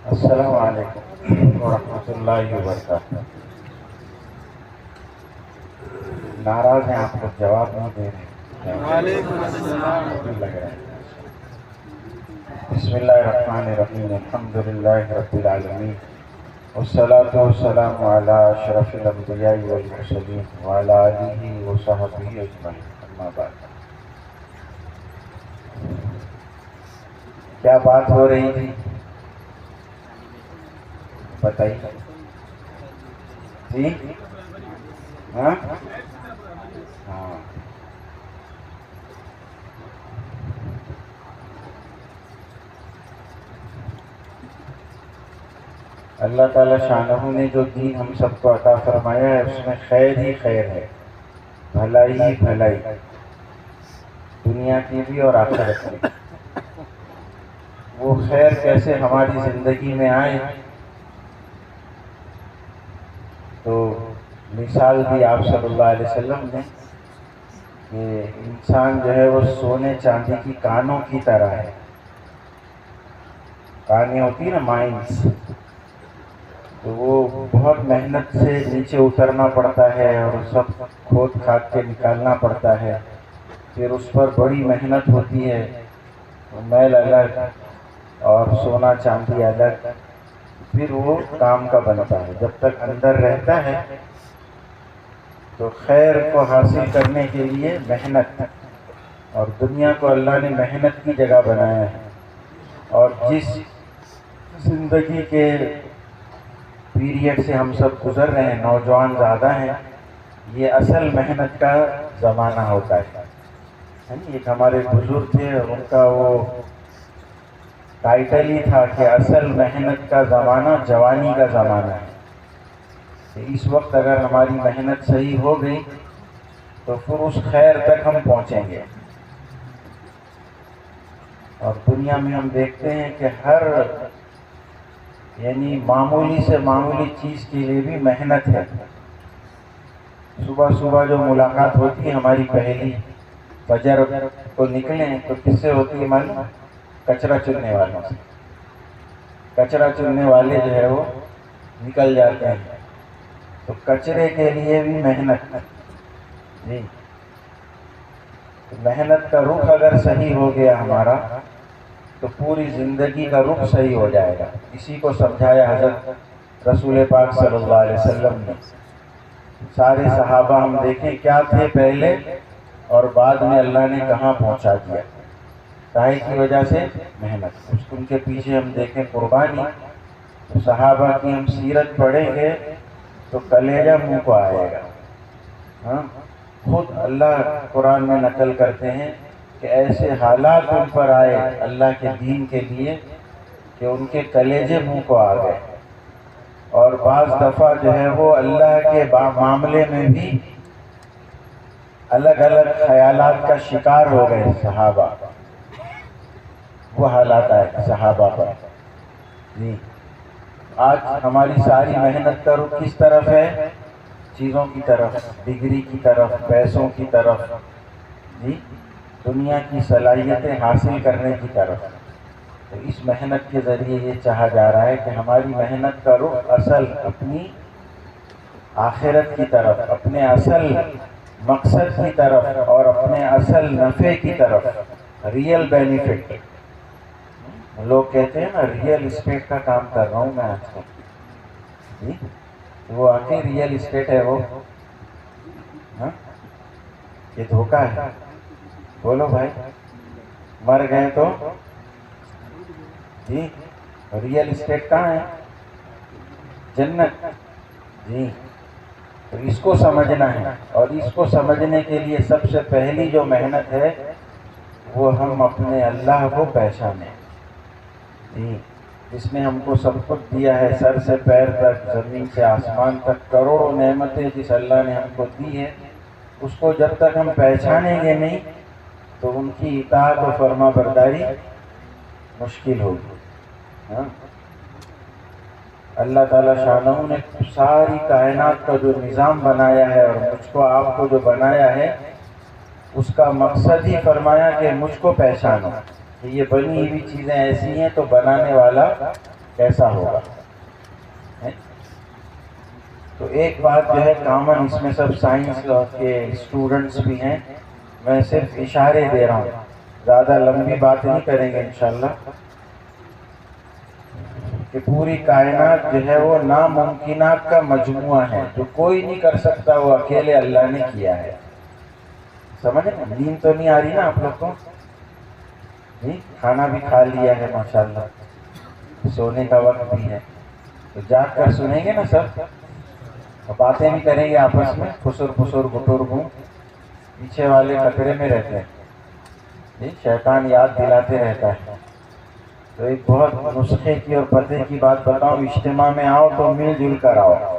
السلام علیکم ورحمۃ اللہ وبرکاتہ۔ ناراض ہیں آپ کو جواب نہیں دے رہے؟ وعلیکم السلام۔ لگ رہا ہے۔ بسم اللہ الرحمن الرحیم، الحمد للہ رب العالمین، والصلاة والسلام علی اشرف الانبیاء والمرسلین وعلی آلہ وصحبہ اجمعین، اما بعد۔ کیا بات ہو رہی تھی بتائیے جی؟ ہاں اللہ تعالیٰ شانہ نے جو دین ہم سب کو عطا فرمایا ہے اس میں خیر ہی خیر ہے، بھلائی ہی بھلائی، دنیا کی بھی اور آخرت کی۔ وہ خیر کیسے ہماری زندگی میں آئے تو مثال دی آپ صلی اللہ علیہ وسلم نے کہ انسان جو ہے وہ سونے چاندی کی کانوں کی طرح ہے۔ کانیں ہوتی نا مائنس، تو وہ بہت محنت سے نیچے اترنا پڑتا ہے اور سب کھود کھاد کے نکالنا پڑتا ہے، پھر اس پر بڑی محنت ہوتی ہے، میل الگ اور سونا چاندی الگ، پھر وہ کام کا بنتا ہے۔ جب تک اندر رہتا ہے تو خیر کو حاصل کرنے کے لیے محنت، اور دنیا کو اللہ نے محنت کی جگہ بنایا ہے، اور جس زندگی کے پیریڈ سے ہم سب گزر رہے ہیں، نوجوان زیادہ ہیں، یہ اصل محنت کا زمانہ ہوتا ہے۔ ایک ہمارے بزرگ تھے، ان کا وہ ٹائٹل ہی تھا کہ اصل محنت کا زمانہ جوانی کا زمانہ ہے۔ اس وقت اگر ہماری محنت صحیح ہو گئی تو پھر اس خیر تک ہم پہنچیں گے۔ اور دنیا میں ہم دیکھتے ہیں کہ ہر یعنی معمولی سے معمولی چیز کے لیے بھی محنت ہے۔ صبح صبح جو ملاقات ہوتی ہے ہماری پہلی، فجر کو نکلیں تو کس سے ہوتی ہے معلوم؟ کچرا چننے والوں سے۔ کچرا چننے والے جو ہے وہ نکل جاتے ہیں، تو کچرے کے لیے بھی محنت جی۔ محنت کا رخ اگر صحیح ہو گیا ہمارا تو پوری زندگی کا رخ صحیح ہو جائے گا۔ اسی کو سمجھایا حضرت رسول پاک صلی اللہ علیہ وسلم نے۔ سارے صحابہ ہم دیکھیں کیا تھے پہلے اور بعد میں اللہ نے کہاں پہنچا دیا، کائے کی وجہ سے؟ محنت۔ ان کے پیچھے ہم دیکھیں قربانی، تو صحابہ کی ہم سیرت پڑھیں گے تو کلیجہ منہ کو آئے گا۔ ہاں، خود اللہ قرآن میں نقل کرتے ہیں کہ ایسے حالات ان پر آئے اللہ کے دین کے لیے کہ ان کے کلیجے منہ کو آ گئے، اور بعض دفعہ جو ہے وہ اللہ کے معاملے میں بھی الگ الگ خیالات کا شکار ہو گئے صحابہ۔ وہ حالات آئے صحابہ پر جی۔ آج ہماری ساری محنت کا رخ کس طرف ہے؟ چیزوں کی طرف، ڈگری کی طرف، پیسوں کی طرف جی، دنیا کی صلاحیتیں حاصل کرنے کی طرف۔ تو اس محنت کے ذریعے یہ چاہا جا رہا ہے کہ ہماری محنت کا رخ اصل اپنی آخرت کی طرف، اپنے اصل مقصد کی طرف اور اپنے اصل نفع کی طرف، ریئل بینیفٹ۔ لوگ کہتے ہیں نا ریئل اسٹیٹ کا کام کر رہا ہوں میں آج کل جی، وہ واقعی ریئل اسٹیٹ ہے وہ؟ ہاں، یہ دھوکہ ہے؟ بولو بھائی، مر گئے تو جی ریئل اسٹیٹ کہاں ہے؟ جنت جی۔ تو اس کو سمجھنا ہے، اور اس کو سمجھنے کے لیے سب سے پہلی جو محنت ہے وہ ہم اپنے اللہ کو پہچانیں جی، جس نے ہم کو سب کچھ دیا ہے، سر سے پیر تک، زمین سے آسمان تک، کروڑوں نعمتیں جس اللہ نے ہم کو دی ہے، اس کو جب تک ہم پہچانیں گے نہیں تو ان کی اطاعت و فرما برداری مشکل ہوگی۔ ہاں، اللہ تعالیٰ شانہ نے ساری کائنات کا جو نظام بنایا ہے اور مجھ کو آپ کو جو بنایا ہے، اس کا مقصد ہی فرمایا کہ مجھ کو پہچانو، کہ یہ بنی ہوئی چیزیں ایسی ہیں تو بنانے والا کیسا ہوگا. تو ایک بات جو ہے کامن، اس میں سب سائنس کے اسٹوڈنٹس بھی ہیں، میں صرف اشارے دے رہا ہوں، زیادہ لمبی بات نہیں کریں گے انشاءاللہ، کہ پوری کائنات جو ہے وہ ناممکنات کا مجموعہ ہے. جو کوئی نہیں کر سکتا وہ اکیلے اللہ نے کیا ہے. سمجھے نا؟ نیند تو نہیں آ رہی نا آپ لوگ کو؟ جی، کھانا بھی کھا لیا ہے ماشاءاللہ، سونے کا وقت بھی ہے، تو جاگ کر سنیں گے نا سب، باتیں بھی کریں گے آپس میں، خسر پسر گٹر گوں. پیچھے والے خطرے میں رہتے ہیں جی، شیطان یاد دلاتے رہتا ہے. تو ایک بہت نسخے کی اور پتے کی بات بتاؤں، اجتماع میں آؤ تو مل جل کر آؤ،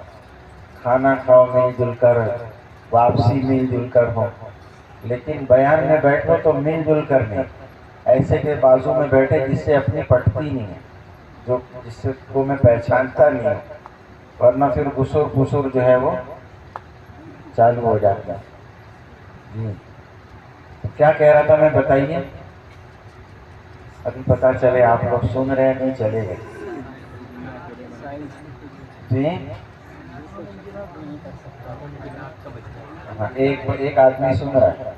کھانا کھاؤ مل جل کر، واپسی مل جل کر ہو. لیکن بیان میں بیٹھو تو مل جل کر نہیں، ایسے کے بازو میں بیٹھے جس سے اپنی پٹتی نہیں ہے، جس کو میں پہچانتا نہیں ہوں، ورنہ پھر غسر پسر جو ہے وہ چالو ہو جاتا ہے. جی، کیا کہہ رہا تھا میں، بتائیے. ابھی پتا چلے آپ لوگ سن رہے ہیں نہیں چلے گئے. جی ہاں، ایک آدمی سن رہا ہے.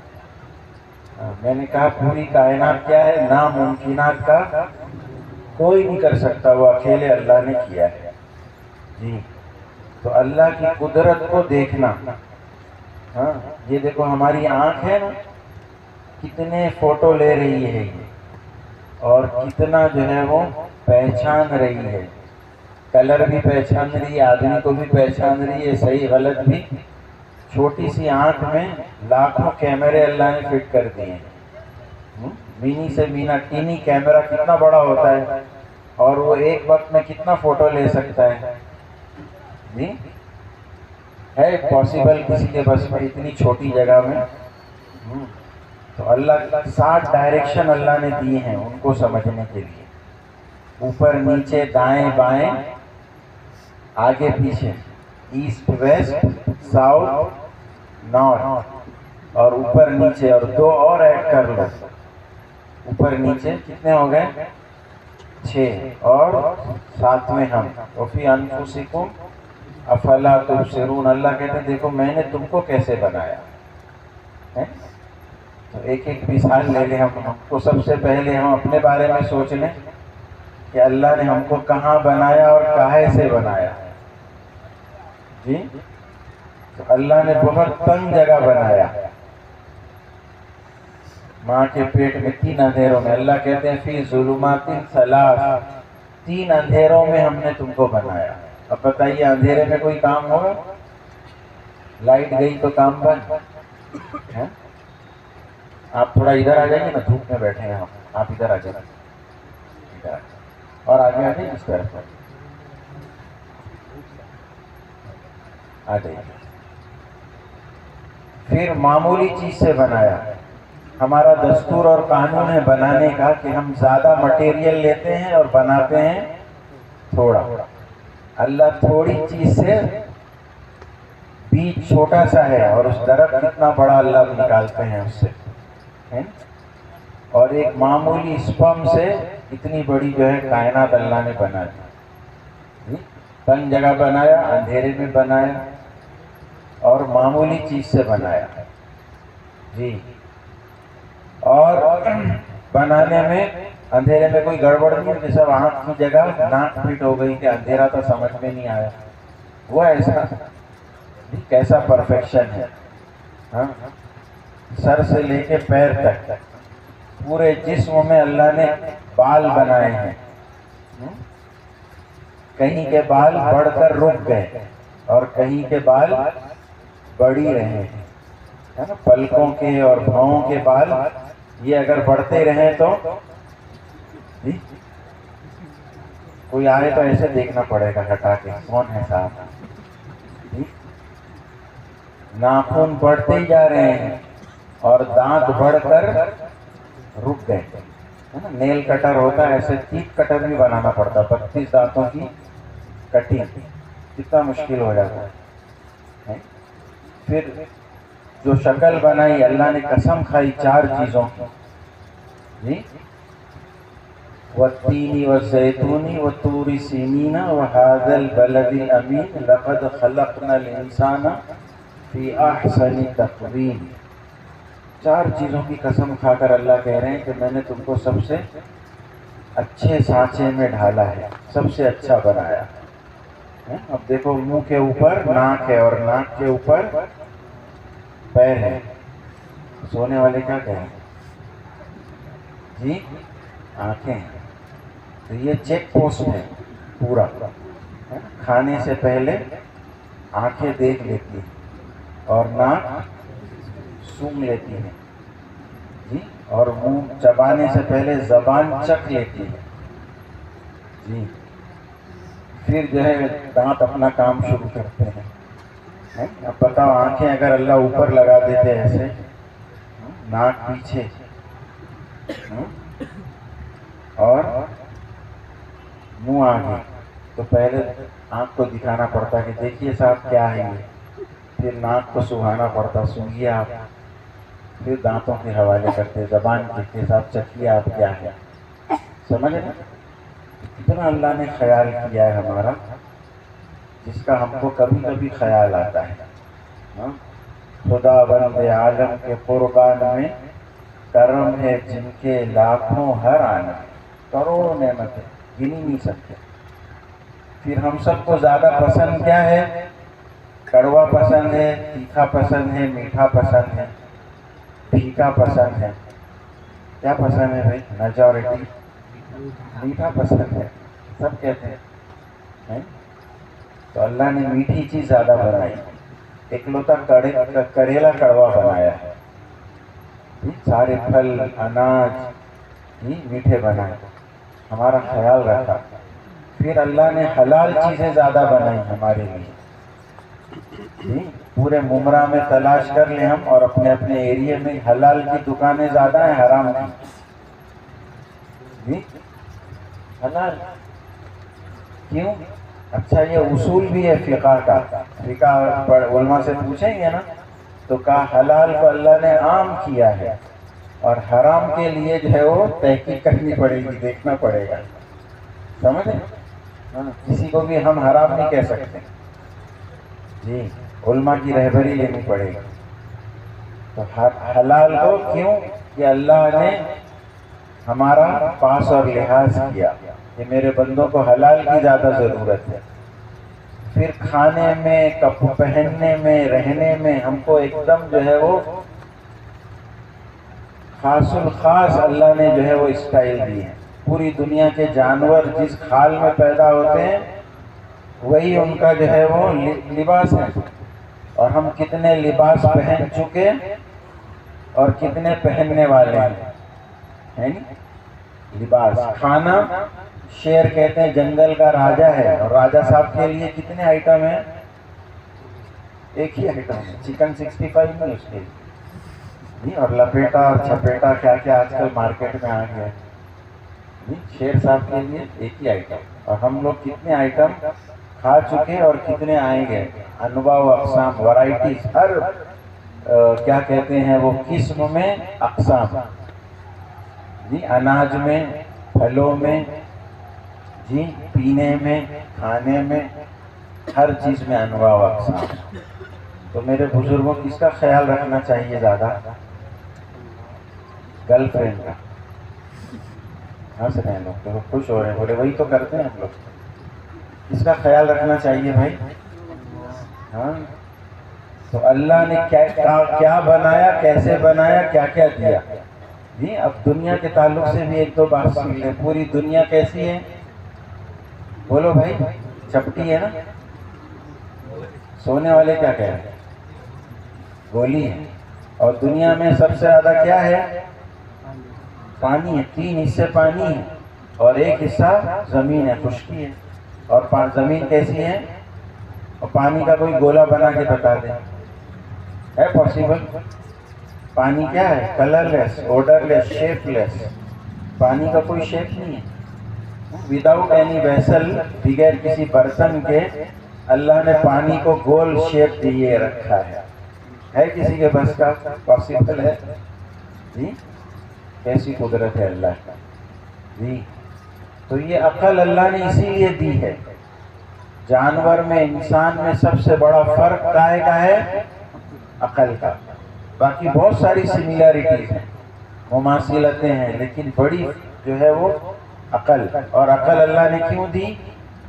میں نے کہا پوری کائنات کیا ہے؟ ناممکنات کا کوئی نہیں کر سکتا، وہ اکیلے اللہ نے کیا ہے. جی، تو اللہ کی قدرت کو دیکھنا. ہاں، یہ دیکھو ہماری آنکھ ہے نا، کتنے فوٹو لے رہی ہے اور کتنا جو ہے وہ پہچان رہی ہے. کلر بھی پہچان رہی ہے، آدمی کو بھی پہچان رہی ہے، صحیح غلط بھی. چھوٹی سی آنکھ میں لاکھوں کیمرے اللہ نے فٹ کر دیے ہیں. مینی سے مینا ٹینی کیمرہ کتنا بڑا ہوتا ہے اور وہ ایک وقت میں کتنا فوٹو لے سکتا ہے. جی، ہے پاسبل کسی کے بس میں اتنی چھوٹی جگہ میں؟ تو اللہ 60 ڈائریکشن اللہ نے دیے ہیں ان کو سمجھنے کے لیے، اوپر نیچے دائیں بائیں آگے پیچھے، ایسٹ ویسٹ ساؤتھ نارتھ، اور اوپر نیچے، اور 2 اور ایڈ کر لو، اوپر نیچے کتنے ہو گئے؟ 6، اور 7 میں ہم. وفی انفسکم افلا تبصرون، اللہ کہتے ہیں دیکھو میں نے تم کو کیسے بنایا ہے. تو ایک ایک مثال لے لیں ہم کو. سب سے پہلے ہم اپنے بارے میں سوچ لیں کہ اللہ نے ہم کو کہاں بنایا اور کہاں سے بنایا. جی، تو اللہ نے بہت تنگ جگہ بنایا، ماں کے پیٹ میں 3 اندھیروں میں. اللہ کہتے ہیں فی ظلمات 3، 3 اندھیروں میں ہم نے تم کو بنایا. اب بتائیے اندھیرے میں کوئی کام ہوگا؟ لائٹ گئی تو کام بند. آپ تھوڑا ادھر آ جائیے نا، دھوپ میں بیٹھے ہیں ہم، آپ ادھر آ جائیے، اور آگے آ جائیے اس طرف آ جائیے. پھر معمولی چیز سے بنایا. ہمارا دستور اور قانون ہے بنانے کا کہ ہم زیادہ مٹیریل لیتے ہیں اور بناتے ہیں تھوڑا. اللہ تھوڑی چیز سے بیج چھوٹا سا ہے اور اس درخت اتنا بڑا اللہ نکالتے ہیں اس سے، اور ایک معمولی اسپم سے اتنی بڑی جو ہے کائنات اللہ نے بنا دی. تنگ جگہ بنایا، اندھیرے میں بنایا، اور معمولی چیز سے بنایا. جی، اور بنانے میں اندھیرے میں کوئی گڑبڑ نہیں ہے. جیسے آنکھ کی جگہ ناک فٹ ہو گئی کہ اندھیرا تو سمجھ میں نہیں آیا، وہ ایسا کیسا پرفیکشن ہے. ہاں، سر سے لے کے پیر تک پورے جسم میں اللہ نے بال بنائے ہیں. کہیں کے بال بڑھ کر رک گئے اور کہیں کے بال بڑھی رہے ہیں، ہے نا. پلکوں کے اور بھاؤں کے بال یہ اگر بڑھتے رہیں تو جی کوئی آئے تو ایسے دیکھنا پڑے گا ہٹا کے کون ہے صاحب. ناخن بڑھتے ہی جا رہے ہیں اور دانت بڑھ کر رک گئے. نیل کٹر ہوتا ہے، ایسے ٹیپ کٹر بھی بنانا پڑتا، 32 دانتوں کی کٹنگ کتنا مشکل ہو جاتا ہے. پھر جو شکل بنائی اللہ نے قسم کھائی 4 چیزوں کی. جی، والتین والزیتون والطور سینین وهذا البلد الامین لقد خلقنا الانسان فی احسن تقویم. 4 چیزوں کی قسم کھا کر اللہ کہہ رہے ہیں کہ میں نے تم کو سب سے اچھے سانچے میں ڈھالا ہے، سب سے اچھا بنایا. اب دیکھو منہ کے اوپر ناک ہے اور ناک کے اوپر پیر ہے. سونے والے کیا کہیں جی؟ آنکھیں ہیں. تو یہ چیک پوسٹ ہے پورا. کھانے سے پہلے آنکھیں دیکھ لیتی ہیں اور ناک سونگھ لیتی ہے جی، اور منہ چبانے سے پہلے زبان چکھ لیتی ہے جی. پھر جو ہے دانت اپنا کام شروع کرتے ہیں. اب بتاؤ آنکھیں اگر اللہ اوپر لگا دیتے ایسے، ناک پیچھے اور منہ آگے، تو پہلے آنکھ کو دکھانا پڑتا کہ دیکھیے صاحب کیا ہے یہ. پھر ناک کو سہانا پڑتا، سونگیے آپ. پھر دانتوں کے حوالے کرتے، زبان کے ساتھ چکھیے آپ کیا ہے. سمجھ رہے؟ اتنا اللہ نے خیال کیا ہے ہمارا، جس کا ہم کو کبھی کبھی خیال آتا ہے. خدا بند عالم کے قربان میں کرم ہے جن کے لاکھوں ہر آنے، کروڑوں نعمتیں گنی نہیں سکتے. پھر ہم سب کو زیادہ پسند کیا ہے؟ کڑوا پسند ہے، تیکھا پسند ہے، میٹھا پسند ہے، پھیکا پسند ہے. کیا پسند ہے بھائی؟ میجورٹی میٹھا پسند ہے، سب کہتے ہیں. تو اللہ نے میٹھی چیز زیادہ بنائی، اکلوتا کریلا کڑوا بنایا ہے. سارے پھل اناج میٹھے بنائے، ہمارا خیال رکھا. پھر اللہ نے حلال چیزیں زیادہ بنائی ہمارے لیے. پورے ممرا میں تلاش کر لیں ہم، اور اپنے اپنے ایریے میں حلال کی دکانیں زیادہ ہیں حرام کی جی. حلال کیوں؟ اچھا یہ اصول بھی ہے فقہ کا. فقہ علماء سے پوچھیں گے نا تو کہا حلال کو اللہ نے عام کیا ہے، اور حرام کے لیے جو ہے وہ تحقیق کرنی پڑے گی، دیکھنا پڑے گا. سمجھیں؟ کسی کو بھی ہم حرام نہیں کہہ سکتے جی، علماء کی رہبری لینی پڑے گی. تو حلال کو کیوں کہ اللہ نے ہمارا پاس اور لحاظ کیا کہ میرے بندوں کو حلال کی زیادہ ضرورت ہے. پھر کھانے میں، کپڑے پہننے میں، رہنے میں ہم کو ایک دم جو ہے وہ خاص الخاص اللہ نے جو ہے وہ اسٹائل دی ہے. پوری دنیا کے جانور جس کھال میں پیدا ہوتے ہیں وہی ان کا جو ہے وہ لباس ہے. اور ہم کتنے لباس پہن چکے اور کتنے پہننے والے ہیں لباس. کھانا، شیر کہتے ہیں جنگل کا راجا ہے، اور راجا صاحب کے لیے کتنے آئٹم ہیں؟ ایک ہی آئٹم ہے، چکن 65 نہیں اس کے لیے. اور لپیٹا اور چھپیٹا کیا کیا آج کل مارکیٹ میں آ گیا. شیر صاحب کے لیے ایک ہی آئٹم. اور ہم لوگ کتنے آئٹم کھا چکے اور کتنے آئیں گے. انواع و اقسام، ورائٹیز، ہر کیا کہتے ہیں وہ قسم میں اقسام جی. اناج میں، پھلوں میں جی، پینے میں، کھانے میں، ہر چیز میں انواع و اقسام. تو میرے بزرگوں کس کا خیال رکھنا چاہیے زیادہ؟ گرل فرینڈ کا. ہنس رہے ہیں لوگ، تو خوش ہو رہے ہیں، بولے وہی تو کرتے ہیں ہم لوگ. اس کا خیال رکھنا چاہیے بھائی. ہاں، تو اللہ نے کیا بنایا، کیسے بنایا، کیا کیا دیا جی. اب دنیا کے تعلق سے بھی ایک دو بات سن لیں. پوری دنیا کیسی ہے؟ بولو بھائی. چپٹی ہے نا؟ سونے والے کیا کہہ رہے ہیں؟ گولی ہے. اور دنیا میں سب سے زیادہ کیا ہے؟ پانی ہے. 3 حصے پانی ہے اور 1 حصہ زمین ہے، خشکی ہے. اور زمین کیسی ہے؟ اور پانی کا کوئی گولا بنا کے بتا دیں، ہے پاسبل؟ پانی کیا ہے؟ کلر لیس، اوڈر لیس، شیپ لیس. پانی کا کوئی شیپ نہیں ہے. وداؤٹ اینی ویسل، بغیر کسی برتن کے اللہ نے پانی کو گول شیپ دیے رکھا ہے. ہے کسی کے بس کا؟ پاسبل ہے جی؟ کیسی قدرت ہے اللہ کا جی. تو یہ عقل اللہ نے اسی لیے دی ہے. جانور میں انسان میں سب سے بڑا فرق کائے کا ہے؟ عقل کا. باقی بہت ساری سملیرٹیز ہیں، مماثلتیں ہیں، لیکن بڑی جو ہے وہ عقل. اور عقل اللہ نے کیوں دی؟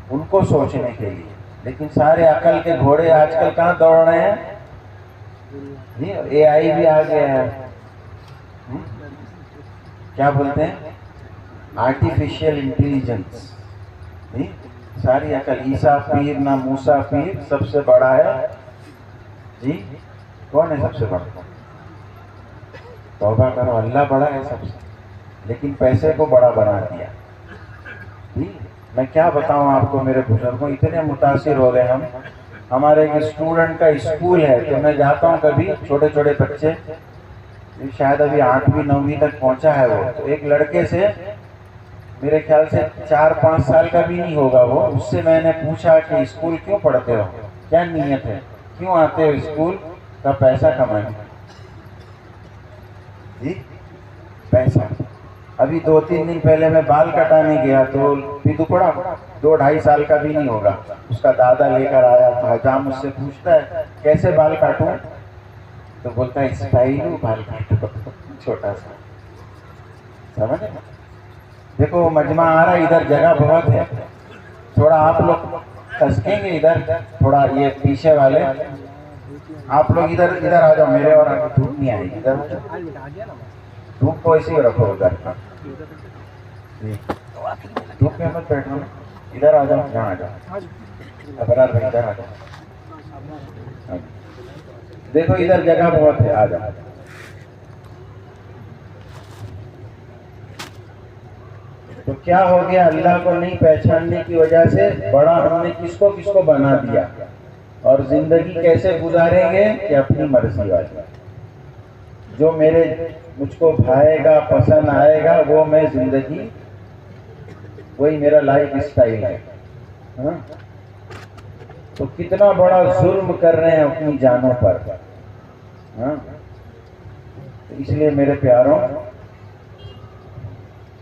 ان کو سوچنے کے لیے. لیکن سارے عقل کے گھوڑے آج کل کہاں دوڑ رہے ہیں؟ اے آئی بھی آ گیا ہے. کیا بولتے ہیں؟ Artificial intelligence. ساری عقل. عیسیٰ پیر نہ موسیٰ پیر، سب سے بڑا ہے جی کون ہے؟ سب سے بڑا توبہ کرو، اللہ بڑا ہے سب سے، لیکن پیسے کو بڑا بنا دیا. میں کیا بتاؤں آپ کو، میرے بزرگوں اتنے متاثر ہو گئے ہم. ہمارے ایک اسٹوڈنٹ کا اسکول ہے، تو میں جاتا ہوں کبھی، چھوٹے چھوٹے بچے، شاید ابھی 8ویں 9ویں تک پہنچا ہے وہ. تو ایک لڑکے سے میرے خیال سے 4-5 سال کا بھی نہیں ہوگا وہ، اس سے میں نے پوچھا کہ اسکول کیوں پڑھتے ہو، کیا نیت ہے، کیوں آتے ہو اسکول؟ کا پیسہ کمائیں. جی پیسہ. ابھی 2-3 دن پہلے میں بال کٹانے گیا تو دکڑا 2-2.5 سال کا بھی نہیں ہوگا، اس کا دادا لے کر آیا تھا. جہاں مجھ سے پوچھتا ہے کیسے بال کاٹوں، تو بولتا ہے اسٹائل بال کاٹو، چھوٹا سا. سمجھے؟ دیکھو مجمع آ رہا ہے، ادھر جگہ بہت ہے، تھوڑا آپ لوگ کھسکیں گے ادھر، تھوڑا یہ پیچھے والے آپ لوگ ادھر آ جاؤ میرے، اور دھوپ نہیں آئے گی. ادھر دھوپ کو ایسے ہی رکھو ادھر. دھوپ میں مت بیٹھو، ادھر آ جاؤ، یہاں آ جاؤ. ابرار بھائی ادھر آ جاؤ. دیکھو ادھر جگہ بہت ہے، آ جاؤ. تو کیا ہو گیا؟ اللہ کو نہیں پہچاننے کی وجہ سے بڑا ہم نے کس کو بنا دیا. اور زندگی کیسے گزاریں گے کہ اپنی مرضی والی، جو مجھ کو بھائے گا، پسند آئے گا، وہ میں زندگی، وہی میرا لائف اسٹائل ہے. تو کتنا بڑا ظلم کر رہے ہیں اپنی جانوں پر. اس لیے میرے پیاروں،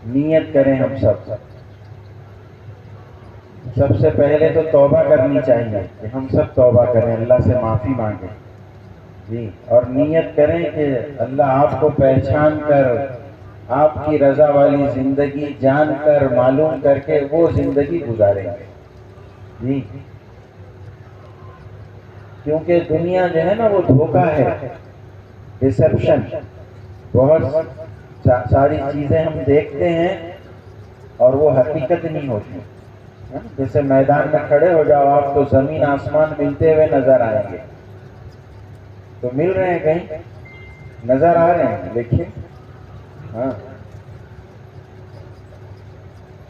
نیت کریں ہم سب سے پہلے تو توبہ کرنی چاہیے کہ ہم سب توبہ کریں، اللہ سے معافی مانگیں جی. اور نیت کریں کہ اللہ آپ کو پہچان کر، آپ کی رضا والی زندگی جان کر، معلوم کر کے وہ زندگی گزاریں گے جی. کیونکہ دنیا جو ہے نا وہ دھوکہ ہے، ڈسپشن. بہت ساری چیزیں ہم دیکھتے ہیں اور وہ حقیقت نہیں ہوتی. جیسے میدان میں کھڑے ہو جاؤ آپ، تو زمین آسمان ملتے ہوئے نظر آئیں گے. تو مل رہے ہیں کہیں؟ نظر آ رہے ہیں. دیکھیے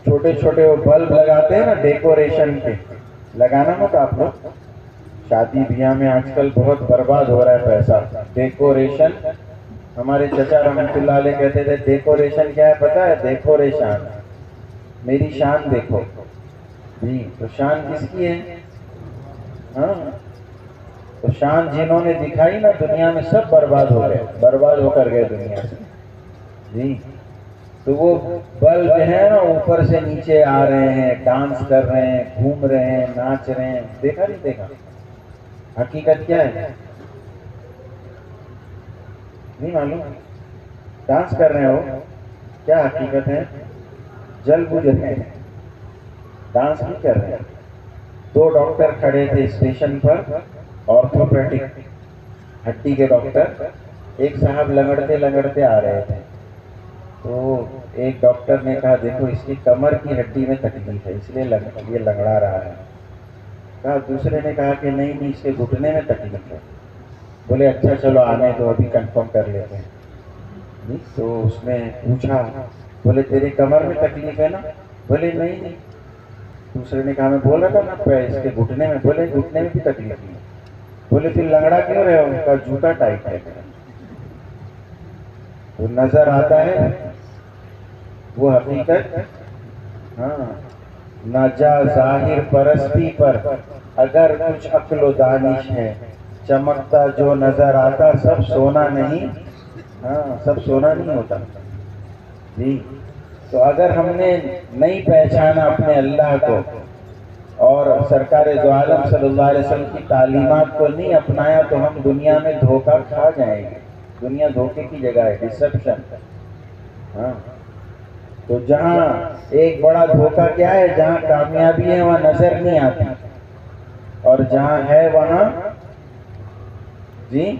چھوٹے چھوٹے وہ بلب لگاتے ہیں نا ڈیکوریشن کے، لگانا مت آپ لوگ. شادی بیاہ میں آج کل بہت برباد ہو رہا ہے پیسہ. ڈیکوریشن، ہمارے چچا رحمۃ اللہ علیہ کہتے تھے ڈیکوریشن کیا ہے پتہ ہے؟ دیکھو رے شان، میری شان دیکھو جی. تو شان کس کی ہے؟ تو شان جنہوں نے دکھائی نا دنیا میں، سب برباد ہو گئے، برباد ہو کر گئے دنیا سے جی. تو وہ بلب ہے نا اوپر سے نیچے آ رہے ہیں، ڈانس کر رہے ہیں، گھوم رہے ہیں، ناچ رہے ہیں. دیکھا نہیں دیکھا؟ حقیقت کیا ہے؟ نہیں معلوم. ڈانس کر رہے ہو، کیا حقیقت ہے؟ جل بجھ رہے ہیں، ڈانس نہیں کر رہے ہیں. 2 ڈاکٹر کھڑے تھے اسٹیشن پر، آرتھوپیڈک ہڈی کے ڈاکٹر. ایک صاحب لنگڑتے لنگڑتے آ رہے تھے، تو ایک ڈاکٹر نے کہا دیکھو اس کی کمر کی ہڈی میں تکلیف ہے، اس لیے یہ لنگڑا رہا ہے. دوسرے نے کہا کہ نہیں اس کے گھٹنے میں تکلیف ہے. بولے اچھا چلو آنے تو ابھی کنفرم کر لیتے ہیں. تو اس نے پوچھا، بولے تیری کمر میں تکلیف ہے نا؟ بولے نہیں. دوسرے نے کہا میں بول رہا تھا نا اس کے گھٹنے میں. بولے گھٹنے میں بھی تکلیف نہیں. بولے پھر لنگڑا کیوں رہے ہو؟ ان کا جوتا ٹائٹ ہے. تو نظر آتا ہے وہ حقیقت. نہ جا ظاہر پرستی پر، اگر کچھ عقل و دانش ہے، چمکتا جو نظر آتا سب سونا نہیں. سب سونا نہیں ہوتا جی. تو اگر ہم نے نہیں پہچانا اپنے اللہ کو اور سرکار دو عالم صلی اللہ علیہ وسلم کی تعلیمات کو نہیں اپنایا تو ہم دنیا میں دھوکہ کھا جائیں گے. دنیا دھوکے کی جگہ ہے، ڈسپشن. ہاں، تو جہاں ایک بڑا دھوکہ کیا ہے، جہاں کامیابی ہے وہاں نظر نہیں آتی، اور جہاں ہے وہاں جی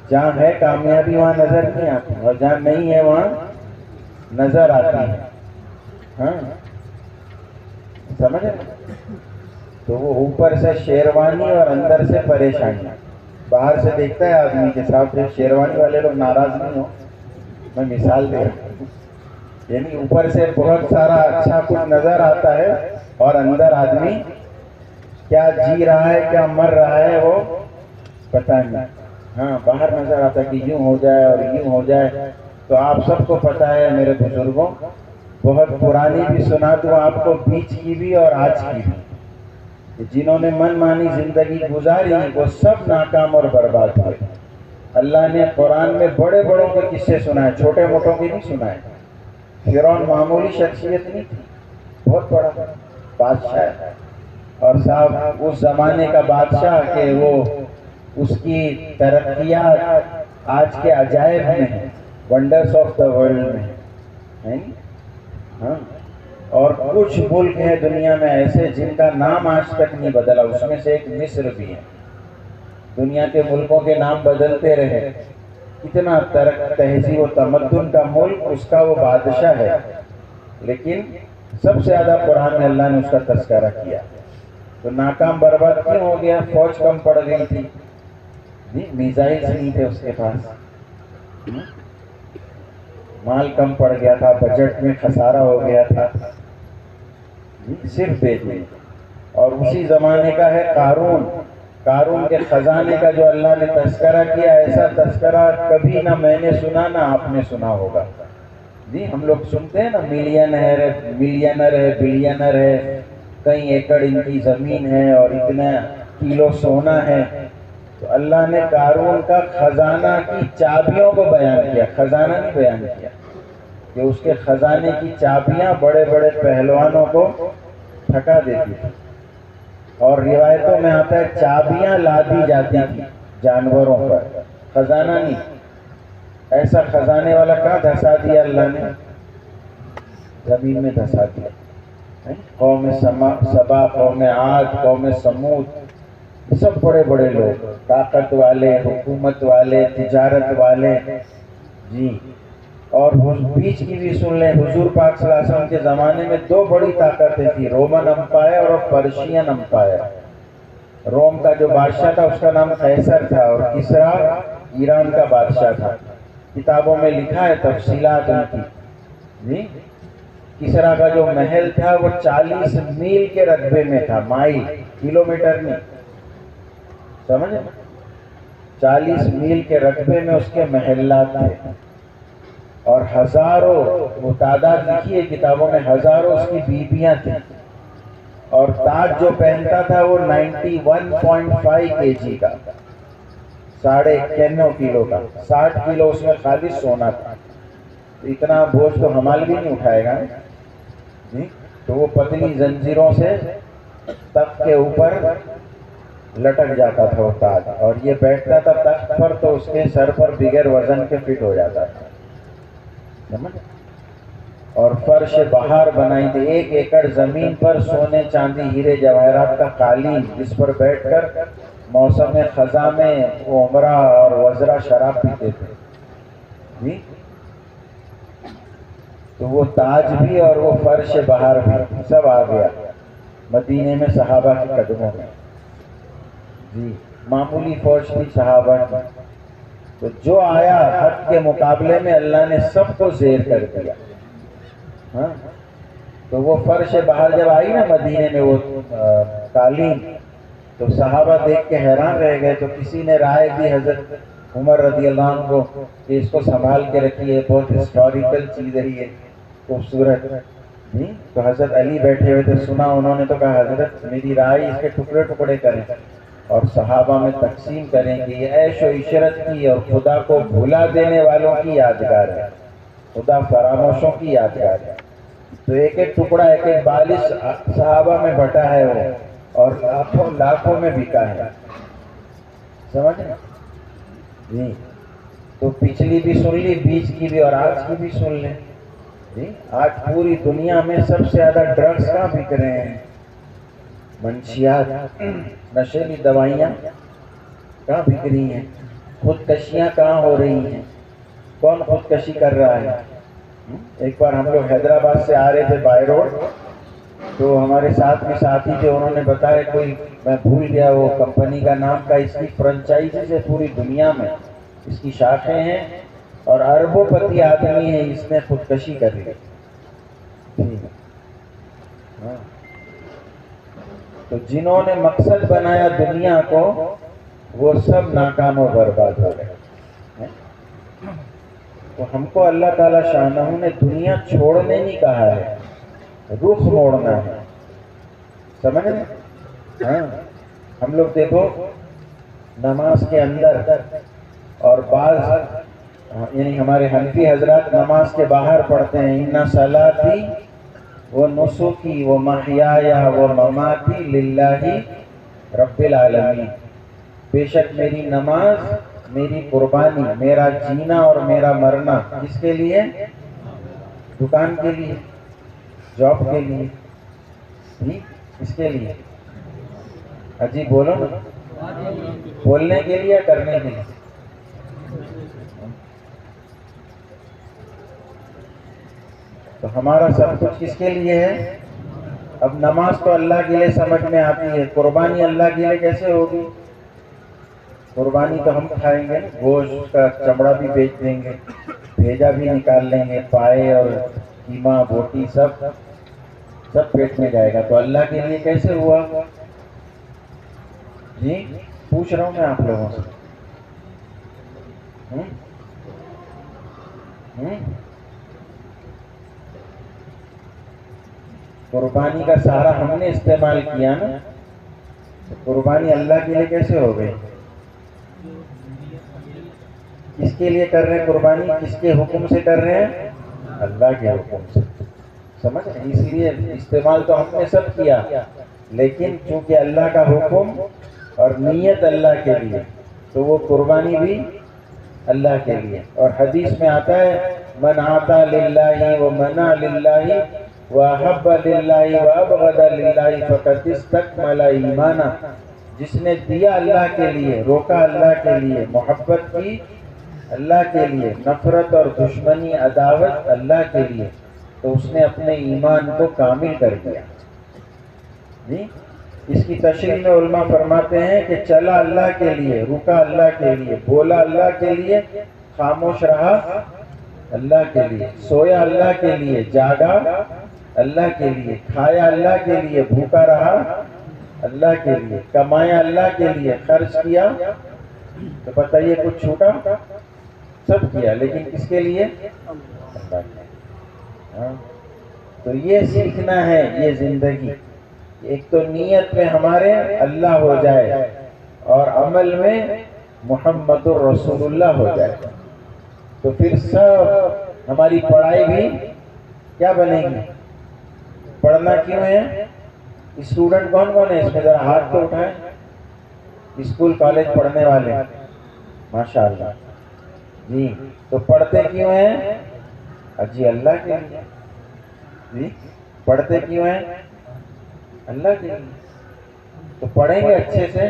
جہاں ہے کامیابی وہاں نظر نہیں آتی، اور جہاں نہیں ہے وہاں نظر آتی ہے. ہاں سمجھے؟ تو وہ اوپر سے شیروانی اور اندر سے پریشانی. باہر سے دیکھتا ہے آدمی کے ساتھ شیروانی والے لوگ ناراض نہیں ہو، میں مثال دے رہا ہوں، یعنی اوپر سے بہت سارا اچھا کچھ نظر آتا ہے اور اندر آدمی کیا جی رہا ہے کیا مر رہا ہے وہ پتہ نہیں. ہاں باہر نظر آتا ہے کہ یوں ہو جائے اور یوں ہو جائے. تو آپ سب کو پتہ ہے میرے بزرگوں، بہت پرانی بھی سنا دوں آپ کو، بیچ کی بھی اور آج کی بھی، جنہوں نے من مانی زندگی گزاری وہ سب ناکام اور برباد ہوئے. اللہ نے قرآن میں بڑے بڑوں کے قصے سنائے، چھوٹے موٹوں کی نہیں سنائے. فرعون معمولی شخصیت نہیں تھی، بہت بڑا بادشاہ ہے، اور صاحب اس زمانے کا بادشاہ کہ وہ اس کی ترقیات آج کے عجائب میں ہیں، ونڈرز آف دا ورلڈ میں ہیں. ہاں، اور کچھ ملک ہیں دنیا میں ایسے جن کا نام آج تک نہیں بدلا، اس میں سے ایک مصر بھی ہے. دنیا کے ملکوں کے نام بدلتے رہے، اتنا تہذیب و تمدن کا ملک، اس کا وہ بادشاہ ہے، لیکن سب سے زیادہ قرآن میں اللہ نے اس کا تذکرہ کیا. تو ناکام برباد کیوں ہو گیا؟ فوج کم پڑ گئی تھی، میزائلز نہیں تھے اس کے پاس، مال کم پڑ گیا تھا، بجٹ میں خسارہ ہو گیا تھا، صرف بیچنے. اور اسی زمانے کا ہے قارون. قارون کے خزانے کا جو اللہ نے تذکرہ کیا، ایسا تذکرہ کبھی نہ میں نے سنا نہ آپ نے سنا ہوگا. جی ہم لوگ سنتے ہیں نا، ملینر ہے، بلینر ہے، کئی ایکڑ ان کی زمین ہے اور اتنا کلو سونا ہے. تو اللہ نے قارون کا خزانہ کی چابیوں کو بیان کیا، خزانہ نہیں بیان کیا، کہ اس کے خزانے کی چابیاں بڑے بڑے پہلوانوں کو تھکا دیتی تھی. اور روایتوں میں آتا ہے چابیاں لادی جاتی تھی جانوروں پر، خزانہ نہیں. ایسا خزانے والا کہاں دھسا دیا اللہ نے؟ زمین میں دھسا دیا. قوم سبا، قوم عاد، قوم سمود، سب بڑے بڑے لوگ، طاقت والے، حکومت والے، تجارت والے. جی اور بیچ کی بھی سن لیں، حضور پاک صلی اللہ علیہ وسلم کے زمانے میں دو بڑی طاقتیں تھیں، رومن امپائر اور پرشین امپائر. روم کا جو بادشاہ تھا اس کا نام قیصر تھا، اور کسرا ایران کا بادشاہ تھا. کتابوں میں لکھا ہے تفصیلات ان کی. جی کسرا کا جو محل تھا وہ 40 میل کے رقبے میں تھا، مائل، کلومیٹر نہیں، سمجھے؟ 40 میل کے رقبے میں اس کے محلات تھے، اور ہزاروں، وہ تعداد لکھی ہے کتابوں میں، ہزاروں اس کی بیویاں تھیں. اور تاج جو پہنتا تھا وہ 91.5 kg کا، 91.5 کلو کا، 60 کلو اس میں خالص سونا تھا. اتنا بوجھ تو ہمال بھی نہیں اٹھائے گا. تو وہ پتلی زنجیروں سے تخت کے اوپر لٹک جاتا تھا وہ تاج، اور یہ بیٹھتا تھا تخت پر تو اس کے سر پر بغیر وزن کے فٹ ہو جاتا تھا. اور فرش بہار بنائی تھی، 1 ایکڑ زمین پر سونے چاندی ہیرے جواہرات کا قالین، جس پر بیٹھ کر موسم خزاں میں وہ عمرہ اور وزرا شراب پیتے تھے. جی تو وہ تاج بھی اور وہ فرش بہار بھی سب آ گیا مدینے میں صحابہ کے قدموں میں. جی معمولی فوج تھی صحابہ کی، تو جو آیا حق کے مقابلے میں اللہ نے سب کو زیر کر دیا. ہاں تو وہ فرش بہار جب آئی نا مدینے میں، وہ قالین، تو صحابہ دیکھ کے حیران رہ گئے. تو کسی نے رائے دی حضرت عمر رضی اللہ عنہ کو کہ اس کو سنبھال کے رکھیے، بہت ہسٹوریکل چیز ہے یہ، خوبصورت. تو حضرت علی بیٹھے ہوئے تھے، سنا انہوں نے تو کہا حضرت میری رائے اس کے ٹکڑے ٹکڑے کریں اور صحابہ میں تقسیم کریں کہ یہ عیش و عشرت کی اور خدا کو بھلا دینے والوں کی یادگار ہے. خدا فراموشوں کی یادگار ہے. تو ایک ایک ٹکڑا ایک ایک 42 صحابہ میں بٹا ہے وہ، اور لاکھوں لاکھوں میں بکا ہے. سمجھ جی. تو پچھلی بھی سن لی، بیچ کی بھی، اور آج کی بھی سن لیں. جی آج پوری دنیا میں سب سے زیادہ ڈرگس کہاں بک رہے ہیں؟ منشیات، نشیلی دوائیاں کہاں بک رہی ہیں؟ خودکشیاں کہاں ہو رہی ہیں؟ کون خودکشی کر رہا ہے؟ ایک بار ہم لوگ حیدرآباد سے آ رہے تھے بائی روڈ، تو ہمارے ساتھ میں ساتھی تھے، انہوں نے بتایا کوئی، میں بھول گیا وہ کمپنی کا نام کا، اس کی فرنچائزی سے پوری دنیا میں اس کی شاخیں ہیں، اور اربوں پتی آدمی ہے، اس نے خودکشی کر لی. تو جنہوں نے مقصد بنایا دنیا کو، وہ سب ناکام و برباد ہو گئے. تو ہم کو اللہ تعالی شانہ نے دنیا چھوڑنے نہیں کہا ہے، رخ موڑنا ہے. سمجھ رہے؟ ہاں. ہم لوگ دیکھو نماز کے اندر، اور بعض یعنی ہمارے حنفی حضرات نماز کے باہر پڑھتے ہیں، ان صلاتی و نسکی و محیای و مماتی للہ رب العالمین. بے شک میری نماز، میری قربانی، میرا جینا اور میرا مرنا کس کے لیے؟ دکان کے لیے، جاب کے لیے، اس کے لیے. اجی بولو نا، بولنے کے لیے، کرنے کے لیے. تو ہمارا سب کچھ کس کے لیے ہے؟ اب نماز تو اللہ کے لیے سمجھ میں آتی ہے، قربانی اللہ کے لیے کیسے ہوگی؟ قربانی تو ہم کھائیں گے، گوشت کا چمڑا بھی بیچ دیں گے، بھیجا بھی نکال لیں گے، پائے اور قیمہ بوٹی سب پیٹ میں جائے گا. تو اللہ کے لیے کیسے ہوا؟ جی پوچھ رہا ہوں میں آپ لوگوں سے. قربانی کا سارا ہم نے استعمال کیا نا، تو قربانی اللہ کے لیے کیسے ہو گئی؟ کس کے لیے کر رہے ہیں قربانی؟ کس کے حکم سے کر رہے ہیں؟ اللہ کے حکم سے. سمجھ رہے؟ اس لیے استعمال تو ہم نے سب کیا، لیکن چونکہ اللہ کا حکم اور نیت اللہ کے لیے، تو وہ قربانی بھی اللہ کے لیے. اور حدیث میں آتا ہے من عطا للہ و منع للہ وَأَحَبَّ لِلَّهِ وَأَبْغَضَ لِلَّهِ فَقَدِ اسْتَكْمَلَ ایمانہ. جس نے دیا اللہ کے لیے، روکا اللہ کے لیے، محبت کی اللہ کے لیے، نفرت اور دشمنی عداوت اللہ کے لیے، تو اس نے اپنے ایمان کو کامل کر دیا. جی اس کی تشریح میں علماء فرماتے ہیں کہ چلا اللہ کے لیے، رکا اللہ کے لیے، بولا اللہ کے لیے، خاموش رہا اللہ کے لیے، سویا اللہ کے لیے، جاگا اللہ کے لیے، کھایا اللہ کے لیے، بھوکا رہا اللہ کے لیے، کمایا اللہ کے لیے، خرچ کیا. تو بتائیے کچھ چھوٹا؟ سب کیا، لیکن کس کے لیے؟ اللہ کے لیے. تو یہ سیکھنا ہے، یہ زندگی. ایک تو نیت میں ہمارے اللہ ہو جائے، اور عمل میں محمد الرسول اللہ ہو جائے، تو پھر سب ہماری پڑھائی بھی کیا بنے گی؟ پڑھنا کیوں ہے؟ اسٹوڈنٹ کون کون ہے اس میں؟ ذرا ہاتھ تو اٹھائیں. اسکول کالج پڑھنے والے، ماشاءاللہ. جی تو پڑھتے کیوں ہیں؟ جی اللہ کے لیے. جی پڑھتے کیوں ہیں؟ اللہ کے لیے. تو پڑھیں گے اچھے سے،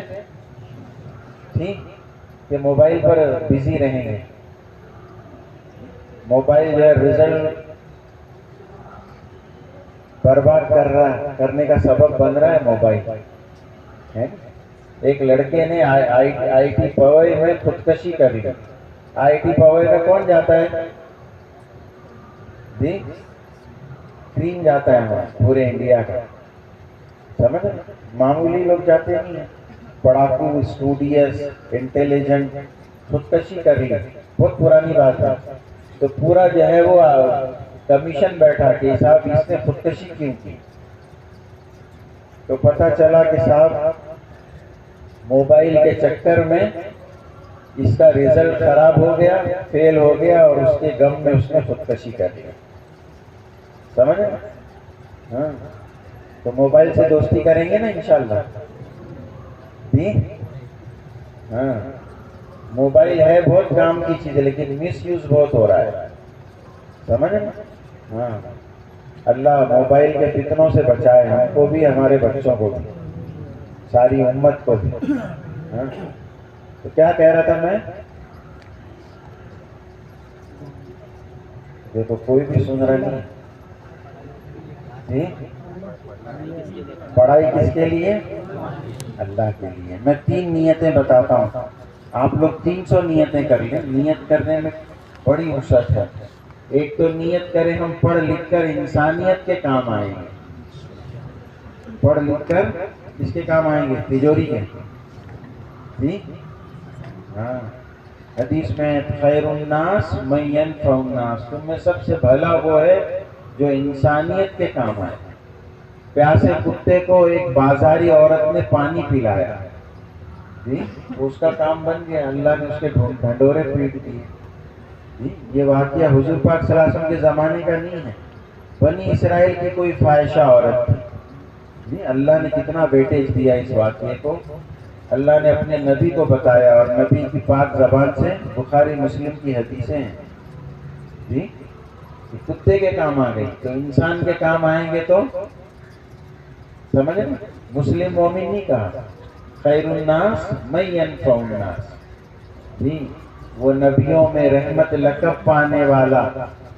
ٹھیک کہ موبائل پر بزی رہیں گے؟ موبائل جو ہے رزلٹ برباد کرنے کا سبب بن رہا ہے موبائل. ایک لڑکے نے آئی ٹی پوئی میں خودکشی کر لی. آئی ٹی پوئی میں کون جاتا ہے؟ جی کریم جاتا ہے وہاں پورے انڈیا کا. سمجھ معمولی لوگ جاتے نہیں ہیں. پڑھاکو، اسٹوڈیس، انٹیلیجنٹ خودکشی کر لی. بہت پرانی بات ہے. تو پورا جو ہے وہ کمیشن بیٹھا کہ صاحب اس نے خودکشی کیوں کی. تو پتہ چلا کہ صاحب موبائل کے چکر میں اس کا رزلٹ خراب ہو گیا، فیل ہو گیا، اور اس کے غم میں اس نے خودکشی کر لیا. سمجھ رہے؟ ہاں. تو موبائل سے دوستی کریں گے نا انشاءاللہ. جی ہاں. موبائل ہے بہت کام کی چیز ہے، لیکن مس یوز بہت ہو رہا ہے. سمجھ؟ ہاں. اللہ موبائل کے فتنوں سے بچائے، ہم کو بھی، ہمارے بچوں کو بھی، ساری امت کو بھی. ہاں. تو کیا کہہ رہا تھا میں؟ دیکھو کوئی بھی سن رہا نہیں. جی پڑھائی کس کے لیے؟ اللہ کے لیے. میں 3 نیتیں بتاتا ہوں، آپ لوگ 300 نیتیں کر لیں. نیت کرنے میں بڑی وسعت ہے. ایک تو نیت کریں ہم پڑھ لکھ کر انسانیت کے کام آئیں گے. پڑھ لکھ کر کس کے کام آئیں گے؟ تجوری کے. جی ہاں. حدیث میں خیر الناس من ينفع الناس، تم میں سب سے بھلا وہ ہے جو انسانیت کے کام آئے. پیاسے کتے کو ایک بازاری عورت نے پانی پلایا، جی اس کا کام بن گیا، اللہ نے اس کے ڈھنڈورے پیٹ دیے. جی یہ واقعہ حضور پاک صلی اللہ علیہ وسلم کے زمانے کا نہیں ہے. بنی اسرائیل کی کوئی فاحشہ عورت تھی. جی اللہ نے کتنا ویٹیج دیا اس واقعے کو. اللہ نے اپنے نبی کو بتایا، اور نبی کی پاک زبان سے بخاری مسلم کی حدیثیں ہیں. جی کتے کے کام آ گئی تو انسان کے کام آئیں گے تو سمجھے. مسلم مومن نہیں کہا، خیر الناس من ينفع الناس. جی وہ نبیوں میں رحمت لقب پانے والا،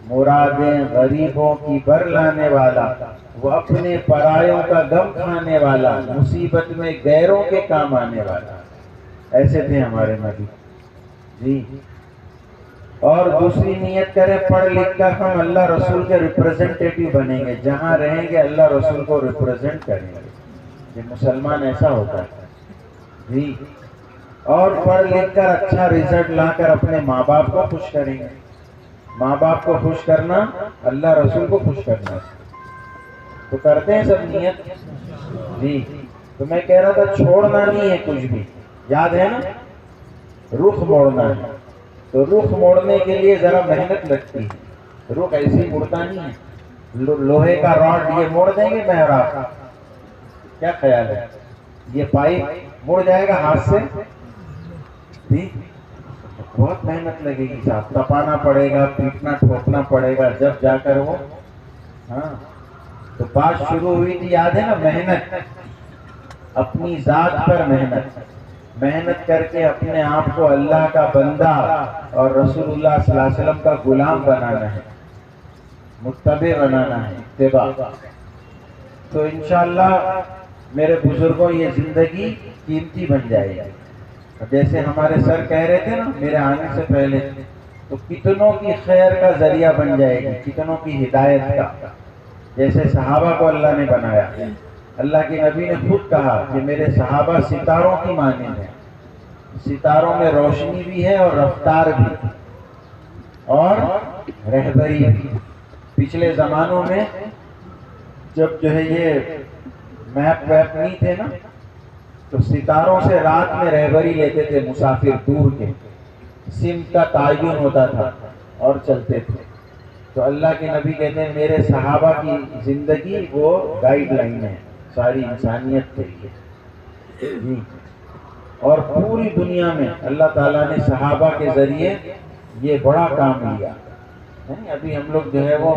مرادیں غریبوں کی بر لانے والا، وہ اپنے پرایوں کا غم کھانے والا، مصیبت میں غیروں کے کام آنے والا. ایسے تھے ہمارے نبی. جی اور دوسری نیت کریں پڑھ لکھ کر ہم اللہ رسول کے ریپرزنٹیٹیو بنیں گے. جہاں رہیں گے اللہ رسول کو ریپرزینٹ کریں گے. یہ مسلمان ایسا ہوتا ہے. جی اور پڑھ لکھ کر اچھا رزلٹ لا کر اپنے ماں باپ کو خوش کریں گے. ماں باپ کو خوش کرنا اللہ رسول کو خوش کرنا. تو کرتے ہیں سب نیت. جی تو میں کہہ رہا تھا چھوڑنا نہیں ہے کچھ بھی، یاد ہے نا؟ رخ موڑنا ہے. تو رخ موڑنے کے لیے ذرا محنت لگتی ہے. رخ ایسے مڑتا نہیں ہے. لوہے کا راڈ یہ موڑ دیں گے محراب، کیا خیال ہے؟ یہ پائپ مڑ جائے گا ہاتھ سے؟ بھی بہت محنت لگے گی صاحب، تپانا پڑے گا، پیٹنا ٹھوکنا پڑے گا، جب جا کر وہ. ہاں تو بات شروع ہوئی تھی یاد ہے نا؟ محنت، اپنی ذات پر محنت. محنت کر کے اپنے آپ کو اللہ کا بندہ اور رسول اللہ صلی اللہ علیہ وسلم کا غلام بنانا ہے، متبع بنانا ہے، اتباع. تو انشاءاللہ میرے بزرگوں یہ زندگی قیمتی بن جائے گی. جیسے ہمارے سر کہہ رہے تھے نا میرے آنے سے پہلے، تو کتنوں کی خیر کا ذریعہ بن جائے گی، کتنوں کی ہدایت کا. جیسے صحابہ کو اللہ نے بنایا. اللہ کے نبی نے خود کہا کہ میرے صحابہ ستاروں کی مانند ہیں. ستاروں میں روشنی بھی ہے اور رفتار بھی اور رہبری بھی. پچھلے زمانوں میں جب جو ہے یہ میپ ویپ نہیں تھے نا، تو ستاروں سے رات میں رہبری لیتے تھے مسافر دور کے. سمت کا تعین ہوتا تھا اور چلتے تھے. تو اللہ کے نبی کہتے ہیں میرے صحابہ کی زندگی وہ گائیڈ لائن ہے ساری انسانیت کے لیے. جی اور پوری دنیا میں اللہ تعالیٰ نے صحابہ کے ذریعے یہ بڑا کام لیا. ابھی ہم لوگ جو ہے وہ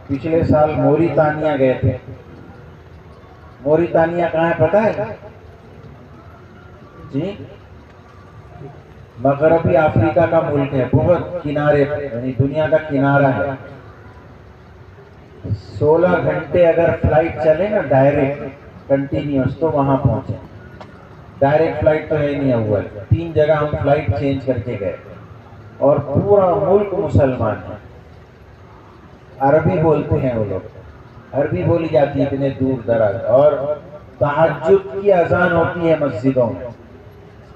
پچھلے سال موریتانیہ گئے تھے. موریتانیہ کہاں ہے پتہ ہے؟ جی مغربی افریقہ کا ملک ہے، بہت کنارے، یعنی دنیا کا کنارہ ہے. 16 گھنٹے اگر فلائٹ چلے نا ڈائریکٹ کنٹینیوس تو وہاں پہنچے. ڈائریکٹ فلائٹ تو ہے نہیں ہوا. 3 جگہ ہم فلائٹ چینج کر کے گئے اور پورا ملک مسلمان ہے. عربی بولتے ہیں وہ لوگ، عربی بولی جاتی ہے اتنے دور دراز. اور تہجد کی اذان ہوتی ہے مسجدوں میں،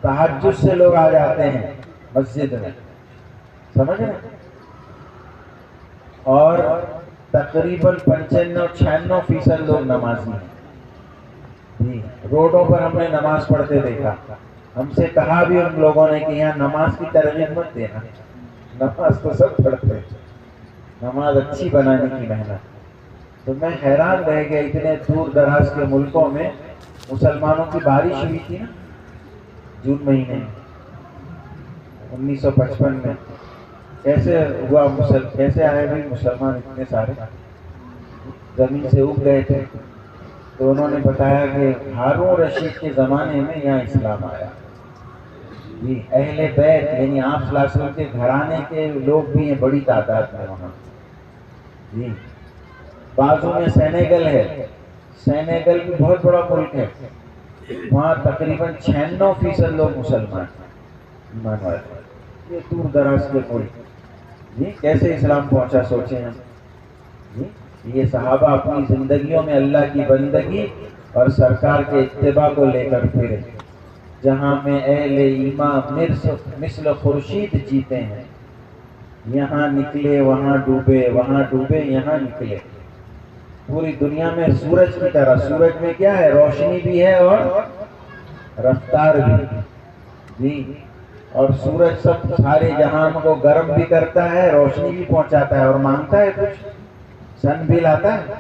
تہجد سے لوگ آ جاتے ہیں مسجد میں، سمجھ رہے ہیں؟ اور تقریباً 95-96% لوگ نمازی ہیں. روڈوں پر ہم نے نماز پڑھتے دیکھا. ہم سے کہا بھی ان لوگوں نے کہ یہاں نماز کی ترغیب مت دینا، نماز تو سب پڑھتے ہیں، نماز اچھی بنانے کی محنت۔ تو میں حیران رہ گیا، اتنے دور دراز کے ملکوں میں مسلمانوں کی بارش ہوئی تھی نا جون مہینے 1955 میں، کیسے ہوا کیسے آئے بھائی مسلمان اتنے سارے زمین سے اگ گئے تھے؟ تو انہوں نے بتایا کہ ہارون رشید کے زمانے میں یہاں اسلام آیا جی، اہل بیت یعنی آپ صلی اللہ علیہ وسلم کے گھرانے کے لوگ بھی ہیں بڑی تعداد میں وہاں جی۔ بازو میں سینیگل ہے، سینیگل بھی بہت بڑا ملک ہے، وہاں تقریباً 96% لوگ مسلمان ایمان والے۔ یہ دور دراز کے ملک جی کیسے اسلام پہنچا سوچیں ہم جی۔ یہ صحابہ اپنی زندگیوں میں اللہ کی بندگی اور سرکار کے اتباع کو لے کر پھرے، جہاں میں اہل ایمان مثل خورشید جیتے ہیں، یہاں نکلے وہاں ڈوبے، وہاں ڈوبے یہاں نکلے، پوری دنیا میں سورج کی طرح۔ سورج میں کیا ہے؟ روشنی بھی ہے اور رفتار بھی جی، اور سورج سب سارے جہان کو گرم بھی کرتا ہے، روشنی بھی پہنچاتا ہے اور مانگتا ہے کچھ، سن بھی لاتا ہے۔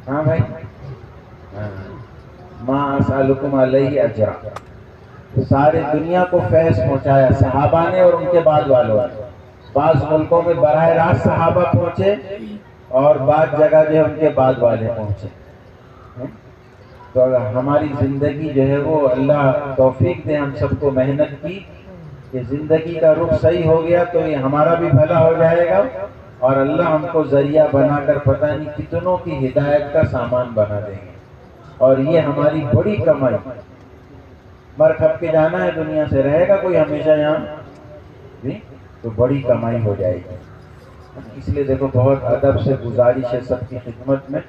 ہاں بھائی، ما اسالکم علیہ اجرا، سارے دنیا کو فیض پہنچایا صحابہ نے اور ان کے بعد والوں نے۔ بعض ملکوں میں براہ راست صحابہ پہنچے اور بعض جگہ جو ان کے بعد والے پہنچے۔ تو اگر ہماری زندگی جو ہے وہ اللہ توفیق دے ہم سب کو محنت کی کہ زندگی کا رخ صحیح ہو گیا تو یہ ہمارا بھی بھلا ہو جائے گا، اور اللہ ہم کو ذریعہ بنا کر پتہ نہیں کتنوں کی ہدایت کا سامان بنا دیں گے، اور یہ ہماری بڑی کمائی۔ مر کھپ کے جانا ہے دنیا سے، رہے گا کوئی ہمیشہ یہاں جی، تو بڑی کمائی ہو جائے گی۔ اس لیے دیکھو بہت ادب سے گزارش ہے سب کی خدمت میں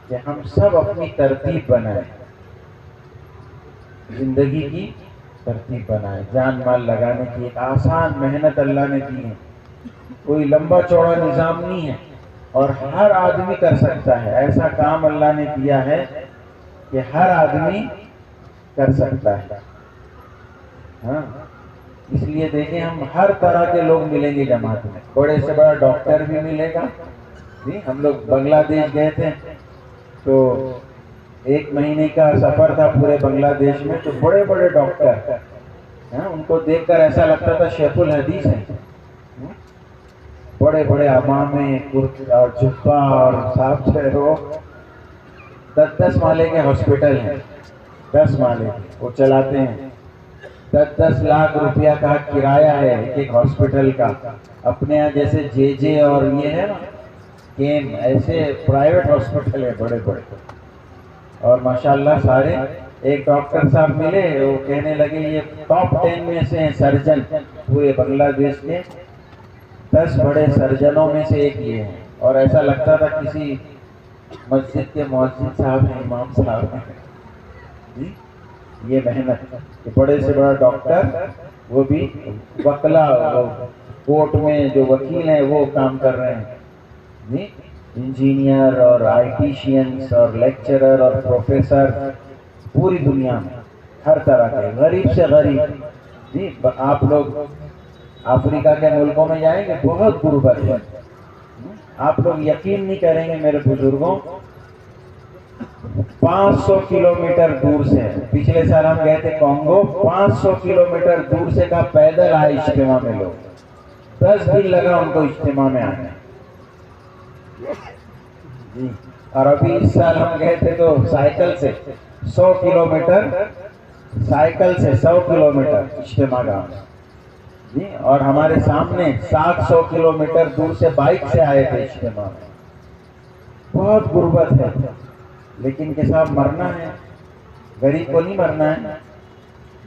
کہ ہم سب اپنی ترتیب بنائیں، زندگی کی ترتیب بنائیں۔ جان مال لگانے کی ایک آسان محنت اللہ نے دی ہے، کوئی لمبا چوڑا نظام نہیں ہے، اور ہر آدمی کر سکتا ہے۔ ایسا کام اللہ نے دیا ہے کہ ہر آدمی کر سکتا ہے۔ ہاں، اس لیے دیکھیں ہم ہر طرح کے لوگ ملیں گے جماعت میں، بڑے سے بڑا ڈاکٹر بھی ملے گا جی۔ ہم لوگ بنگلہ دیش گئے تھے تو 1 مہینے کا سفر تھا پورے بنگلہ دیش میں، تو بڑے بڑے ڈاکٹر ان کو دیکھ کر ایسا لگتا تھا شیخ الحدیث ہیں، بڑے بڑے عمامے اور جبہ، اور صاحب جو ہے وہ 10 مالے کے ہاسپٹل ہیں، 10 مالے وہ چلاتے ہیں، 10 لاکھ روپیہ کا کرایہ ہے ایک ہاسپٹل کا۔ اپنے یہاں جیسے جے اور یہ ہے نا کیم، ایسے پرائیویٹ ہاسپٹل ہے بڑے بڑے، اور ماشاءاللہ سارے۔ ایک ڈاکٹر صاحب ملے، وہ کہنے لگے یہ ٹاپ 10 میں سے ہیں سرجن پورے بنگلہ دیش کے، 10 بڑے سرجنوں میں سے ایک یہ ہیں، اور ایسا لگتا تھا کسی مسجد کے مؤذن صاحب ہیں، امام صاحب ہیں جی۔ یہ محنت کہ بڑے سے بڑا ڈاکٹر، وہ بھی وکلا، کورٹ میں جو وکیل ہیں وہ کام کر رہے ہیں جی، انجینئر اور آئی ٹیشینس اور لیکچرر اور پروفیسر، پوری دنیا میں ہر طرح کے، غریب سے غریب جی۔ آپ لوگ افریقہ کے ملکوں میں جائیں گے بہت غربت ہے، آپ لوگ یقین نہیں کریں گے میرے بزرگوں، 500 کلومیٹر دور سے، پچھلے سال ہم گئے تھے کانگو، 500 کلومیٹر دور سے کا پیدل آئے اجتماع میں لوگ، 10 دن لگا ان کو اجتماع میں آنے جی۔ اور ابھی اس سال ہم گئے تھے تو سائیکل سے 100 کلومیٹر، سائیکل سے 100 کلومیٹر اجتماع گاہ جی، اور ہمارے سامنے 700 کلومیٹر دور سے بائک سے آئے تھے اجتماع میں۔ بہت غربت ہے، لیکن کہ صاحب مرنا ہے، غریب کو نہیں مرنا ہے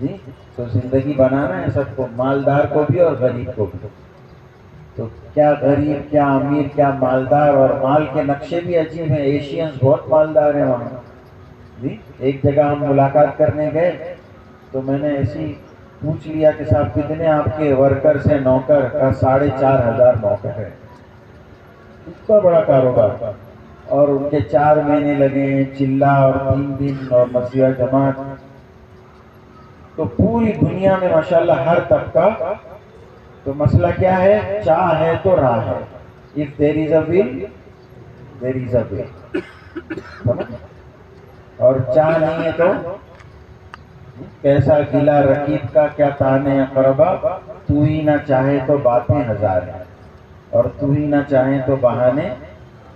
جی، تو زندگی بنانا ہے سب کو، مالدار کو بھی اور غریب کو بھی۔ تو کیا غریب، کیا امیر، کیا مالدار، اور مال کے نقشے بھی عجیب ہیں، ایشینز بہت مالدار ہیں وہاں جی۔ ایک جگہ ہم ملاقات کرنے گئے تو میں نے ایسی پوچھ لیا کہ صاحب کتنے آپ کے ورکرز ہیں، نوکر؟ کا 4,500 نوکر ہے، اتنا بڑا کاروبار، اور ان کے 4 مہینے لگے ہیں چلہ اور 3 دن اور مسیح جماعت۔ تو پوری دنیا میں ماشاءاللہ ہر طبقہ، تو مسئلہ کیا ہے؟ چاہ ہے تو راہ ہے. If there is a will, there is a way. اور چاہ نہیں ہے تو کیسا گلا رقیب کا کیا تانے اقربا، تو ہی نہ چاہے تو باتیں ہزار ہیں، اور تو ہی نہ چاہے تو بہانے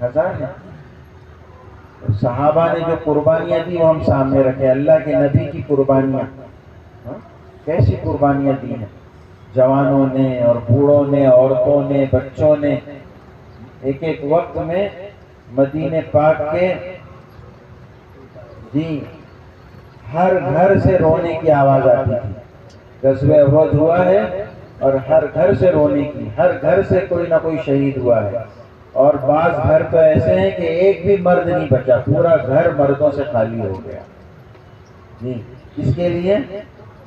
ہزار ہیں. صحابہ نے جو قربانیاں دی وہ ہم سامنے رکھے. اللہ کے نبی کی قربانیاں، کیسی قربانیاں دی ہیں جوانوں نے اور بوڑھوں نے، عورتوں نے، بچوں نے. ایک ایک وقت میں مدینے پاک کے جی ہر گھر سے رونے کی آواز آتی تھی. غزوہ احد ہوا ہے اور ہر گھر سے رونے کی، ہر گھر سے کوئی نہ کوئی شہید ہوا ہے. اور بعض گھر تو ایسے ہیں کہ ایک بھی مرد نہیں بچا، پورا گھر مردوں سے خالی ہو گیا. جی کس کے لیے؟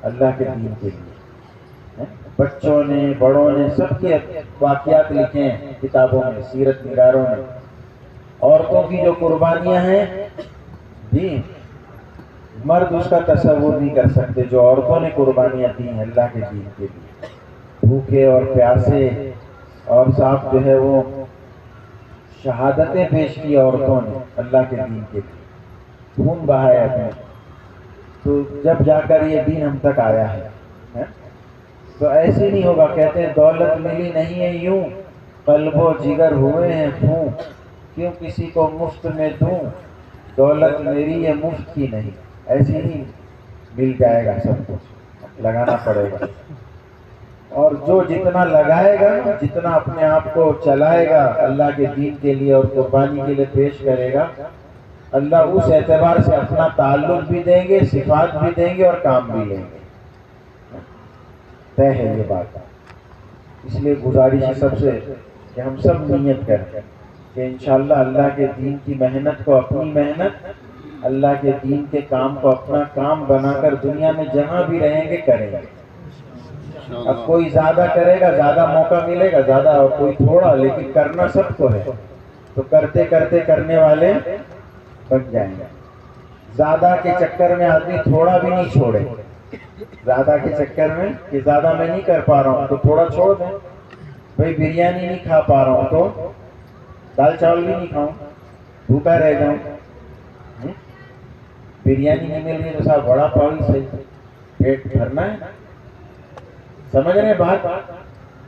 اللہ کے دین کے لیے. بچوں نے، بڑوں نے، سب کے واقعات لکھے ہیں کتابوں میں، سیرت نگاروں نے. عورتوں کی جو قربانیاں ہیں جی مرد اس کا تصور نہیں کر سکتے، جو عورتوں نے قربانیاں دی ہیں اللہ کے دین کے لیے. بھوکے اور پیاسے، اور صاحب جو ہے وہ شہادتیں پیش کی عورتوں نے اللہ کے دین کے لیے، خون بہایا اپنے. تو جب جا کر یہ دین ہم تک آیا ہے. تو ایسے نہیں ہوگا. کہتے ہیں دولت ملی نہیں ہے یوں، قلب و جگر ہوئے ہیں خوں، کیوں کسی کو مفت میں دوں، دولت میری یہ مفت کی نہیں. ایسے ہی مل جائے گا، سب کچھ لگانا پڑے گا. اور جو جتنا لگائے گا، جتنا اپنے آپ کو چلائے گا اللہ کے دین کے لیے اور قربانی کے لیے پیش کرے گا، اللہ اس اعتبار سے اپنا تعلق بھی دیں گے، صفات بھی دیں گے اور کام بھی لیں گے. طے ہے یہ بات. اس لیے گزارش ہے سب سے کہ ہم سب نیت کریں کہ انشاءاللہ اللہ کے دین کی محنت کو اپنی محنت، اللہ کے دین کے کام کو اپنا کام بنا کر دنیا میں جہاں بھی رہیں گے کریں گے. اب کوئی زیادہ کرے گا زیادہ موقع ملے گا، زیادہ، اور کوئی تھوڑا، لیکن کرنا سب کو ہے. تو کرتے کرتے کرنے والے بن جائیں گے. زیادہ کے چکر میں آدمی تھوڑا بھی نہیں چھوڑے. زیادہ کے چکر میں کہ زیادہ میں نہیں کر پا رہا ہوں تو تھوڑا چھوڑ دیں. بھائی بریانی نہیں کھا پا رہا ہوں تو دال چاول بھی نہیں کھاؤں، بھوکا رہ جاؤں. بریانی نہیں مل رہی تو صاحب بڑا پاؤ ہی صحیح، پیٹ بھرنا ہے. سمجھ رہے ہیں بات؟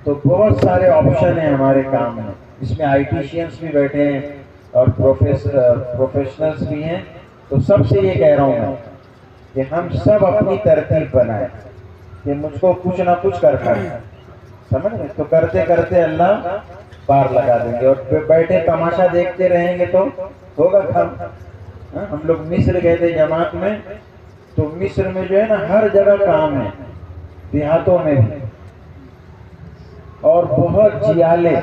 تو بہت سارے آپشن ہیں ہمارے کام میں. اس میں آئی ٹیشینس بھی بیٹھے ہیں اور پروفیشنلز بھی ہیں. تو سب سے یہ کہہ رہا ہوں میں کہ ہم سب اپنی ترتیب بنائیں کہ مجھ کو کچھ نہ کچھ کرنا ہے. سمجھ رہے؟ تو کرتے کرتے اللہ پار لگا دیں گے. اور بیٹھے تماشا دیکھتے رہیں گے تو ہوگا کام. ہم لوگ مصر گئے تھے جماعت میں، تو مصر میں جو ہے نا ہر جگہ کام ہے، دیہاتوں میں بھی. اور بہت جیالے،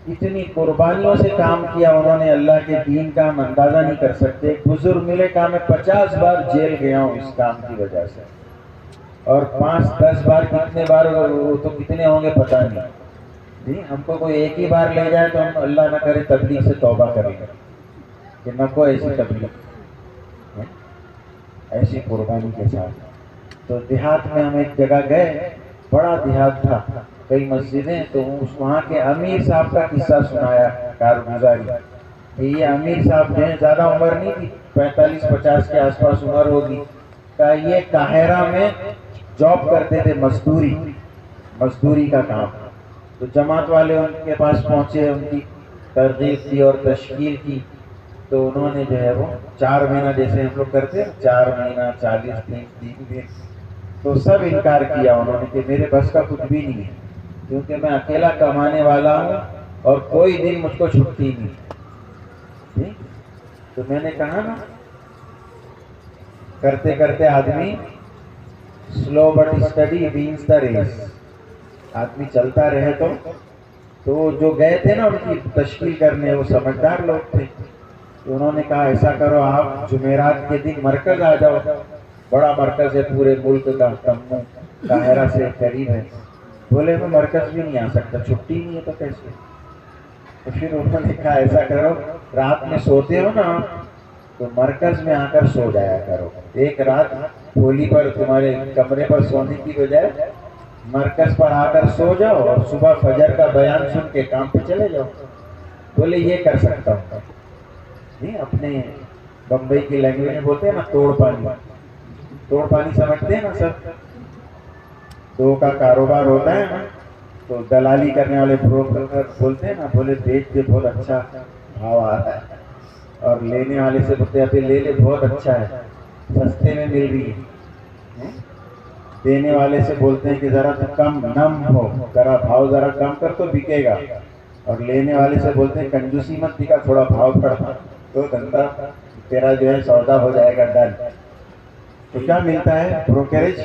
اتنی قربانیوں سے کام کیا انہوں نے اللہ کے دین کا، ہم اندازہ نہیں کر سکتے. ایک بزرگ ملے، کہا میں 50 بار جیل گیا ہوں اس کام کی وجہ سے، اور 5-10 بار، کتنے بار تو کتنے ہوں گے پتہ نہیں. جی ہم کو کوئی ایک ہی بار لے جائے تو ہم اللہ نہ کرے تبلیغ سے توبہ کریں گے کہ نہ کوئی ایسی تبلیغ، ایسی قربانی کے ساتھ. تو دیہات میں ہم ایک جگہ گئے، بڑا دیہات تھا، کئی مسجدیں. تو وہاں کے امیر صاحب کا قصہ سنایا کارگزاری کہ یہ امیر صاحب جو ہیں زیادہ عمر نہیں تھی، 45-50 کے آس پاس عمر ہوگی. کہ یہ قاہرہ میں جاب کرتے تھے، مزدوری کا کام. تو جماعت والے ان کے پاس پہنچے، ان کی ترغیب کی اور تشکیل کی. تو انہوں نے جو ہے وہ 4 مہینہ، جیسے ہم لوگ کرتے ہیں 4 مہینہ 40 دن 3 دن، تو سب انکار کیا انہوں نے کہ میرے بس کا کچھ بھی نہیں ہے، کیونکہ میں اکیلا کمانے والا ہوں اور کوئی دن مجھ کو چھٹی نہیں. تو میں نے کہا نا، کرتے کرتے آدمی slow but steady wins the race. آدمی چلتا رہے تو جو گئے تھے نا ان کی تشکیل کرنے، وہ سمجھدار لوگ تھے. تو انہوں نے کہا ایسا کرو، آپ جمعرات کے دن مرکز آ جاؤ، بڑا مرکز ہے پورے ملک کا، تمو قاہرہ سے قریب ہے. بولے میں مرکز بھی نہیں آ سکتا، چھٹی نہیں ہے تو کیسے. تو پھر انہوں نے کہا ایسا کرو، رات میں سوتے ہو نا تو مرکز میں آ کر سو جایا کرو. ایک رات ٹھولی پر تمہارے کمرے پر سونے کی بجائے مرکز پر آ کر سو جاؤ اور صبح فجر کا بیان سن کے کام پہ چلے جاؤ. بولے یہ کر سکتا ہوں. نہیں, اپنے بمبئی کی لینگویج میں بولتے ہیں نا توڑ پانی. توڑ پانی سمجھتے ہیں نا سب؟ دو کا کاروبار ہوتا ہے نا, تو دلالی کرنے والے بروکر بولتے ہیں نا, بولے بیچ کے بہت اچھا بھاؤ آ رہا ہے, اور لینے والے سے بولتے ہیں ابھی لے لے بہت اچھا ہے, سستے میں مل رہی ہے. دینے والے سے بولتے ہیں کہ ذرا تو کم نم ہو, ذرا بھاؤ ذرا کم کر تو بکے گا, اور لینے والے سے بولتے ہیں کنجوسی مت دکھا, تھوڑا بھاؤ بڑھا تو دھندا تیرا جو ہے سودا ہو جائے گا ڈن. تو کیا ملتا ہے بروکریج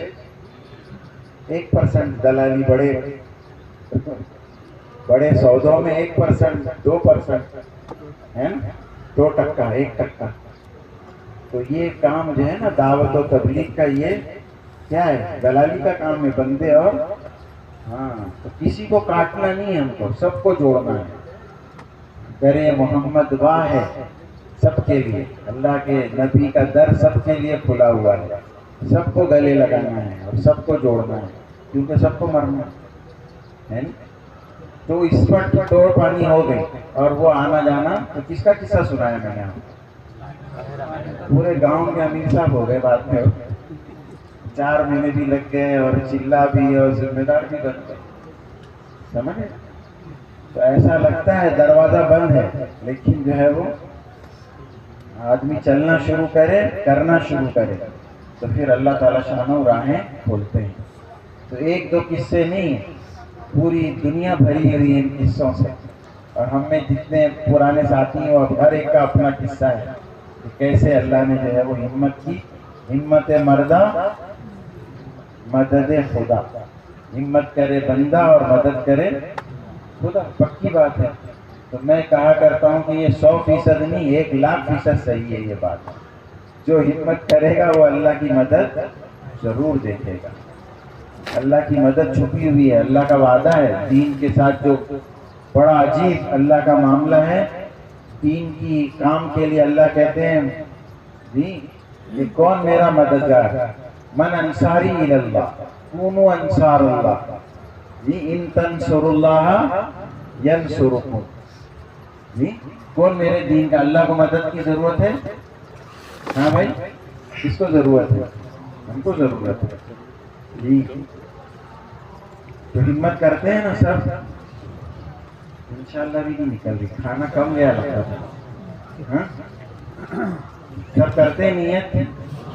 1%, دلالی بڑے سودوں میں 1%, 2% ہے نا, 2%, 1%. تو یہ کام جو ہے نا دعوت و تبلیغ کا, یہ کیا ہے, دلالی کا کام ہے. بندے اور ہاں, تو کسی کو کاٹنا نہیں ہے, ہم کو سب کو جوڑنا ہے. درے محمد واہ ہے سب کے لیے, اللہ کے نبی کا در سب کے لیے کھلا ہوا ہے. سب کو گلے لگانا ہے اور سب کو جوڑنا ہے, کیونکہ سب کو مرنا ہے نا. تو اس پر توڑ پانی ہو گئی, اور وہ آنا جانا. تو کس کا قصہ سنایا میں نے آپ کو؟ پورے گاؤں کے امیر صاحب ہو گئے بعد میں, 4 مہینے بھی لگ گئے, اور چلا بھی اور ذمہ دار بھی بن گئے. سمجھے؟ تو ایسا لگتا ہے دروازہ بند ہے, لیکن جو ہے وہ آدمی چلنا شروع کرے, کرنا شروع کرے, تو پھر اللہ تعالیٰ شانوں راہیں کھولتے ہیں. تو 1-2 قصے نہیں, پوری دنیا بھری ہوئی ہے ان قصوں سے. اور ہم میں جتنے پرانے ساتھی ہیں, اور ہر ایک کا اپنا قصہ ہے کہ کیسے اللہ نے جو ہے وہ ہمت کی. ہمت مردہ مدد خدا, ہمت کرے بندہ اور مدد کرے خدا, پکی بات ہے. تو میں کہا کرتا ہوں کہ یہ 100% نہیں, 1,00,000% صحیح ہے یہ بات. جو ہمت کرے گا وہ اللہ کی مدد ضرور دیکھے گا. اللہ کی مدد چھپی ہوئی ہے, اللہ کا وعدہ ہے. دین کے ساتھ جو بڑا عجیب اللہ کا معاملہ ہے, دین کی کام کے لیے اللہ کہتے ہیں جی کہ کون میرا مددگار, من انصاری اللہ, کونوا انصار اللہ, جی ان تنصروا اللہ ینصرکم. جی کون میرے دین کا, اللہ کو مدد کی ضرورت ہے. ہاں بھائی, کس کو ضرورت ہے؟ ہم کو ضرورت ہے جی. تو ہمت کرتے ہیں نا سب, انشاءاللہ بھی نہیں نکل رہی, کھانا کم گیا لگتا تھا. ہاں سب کرتے ہیں نیت.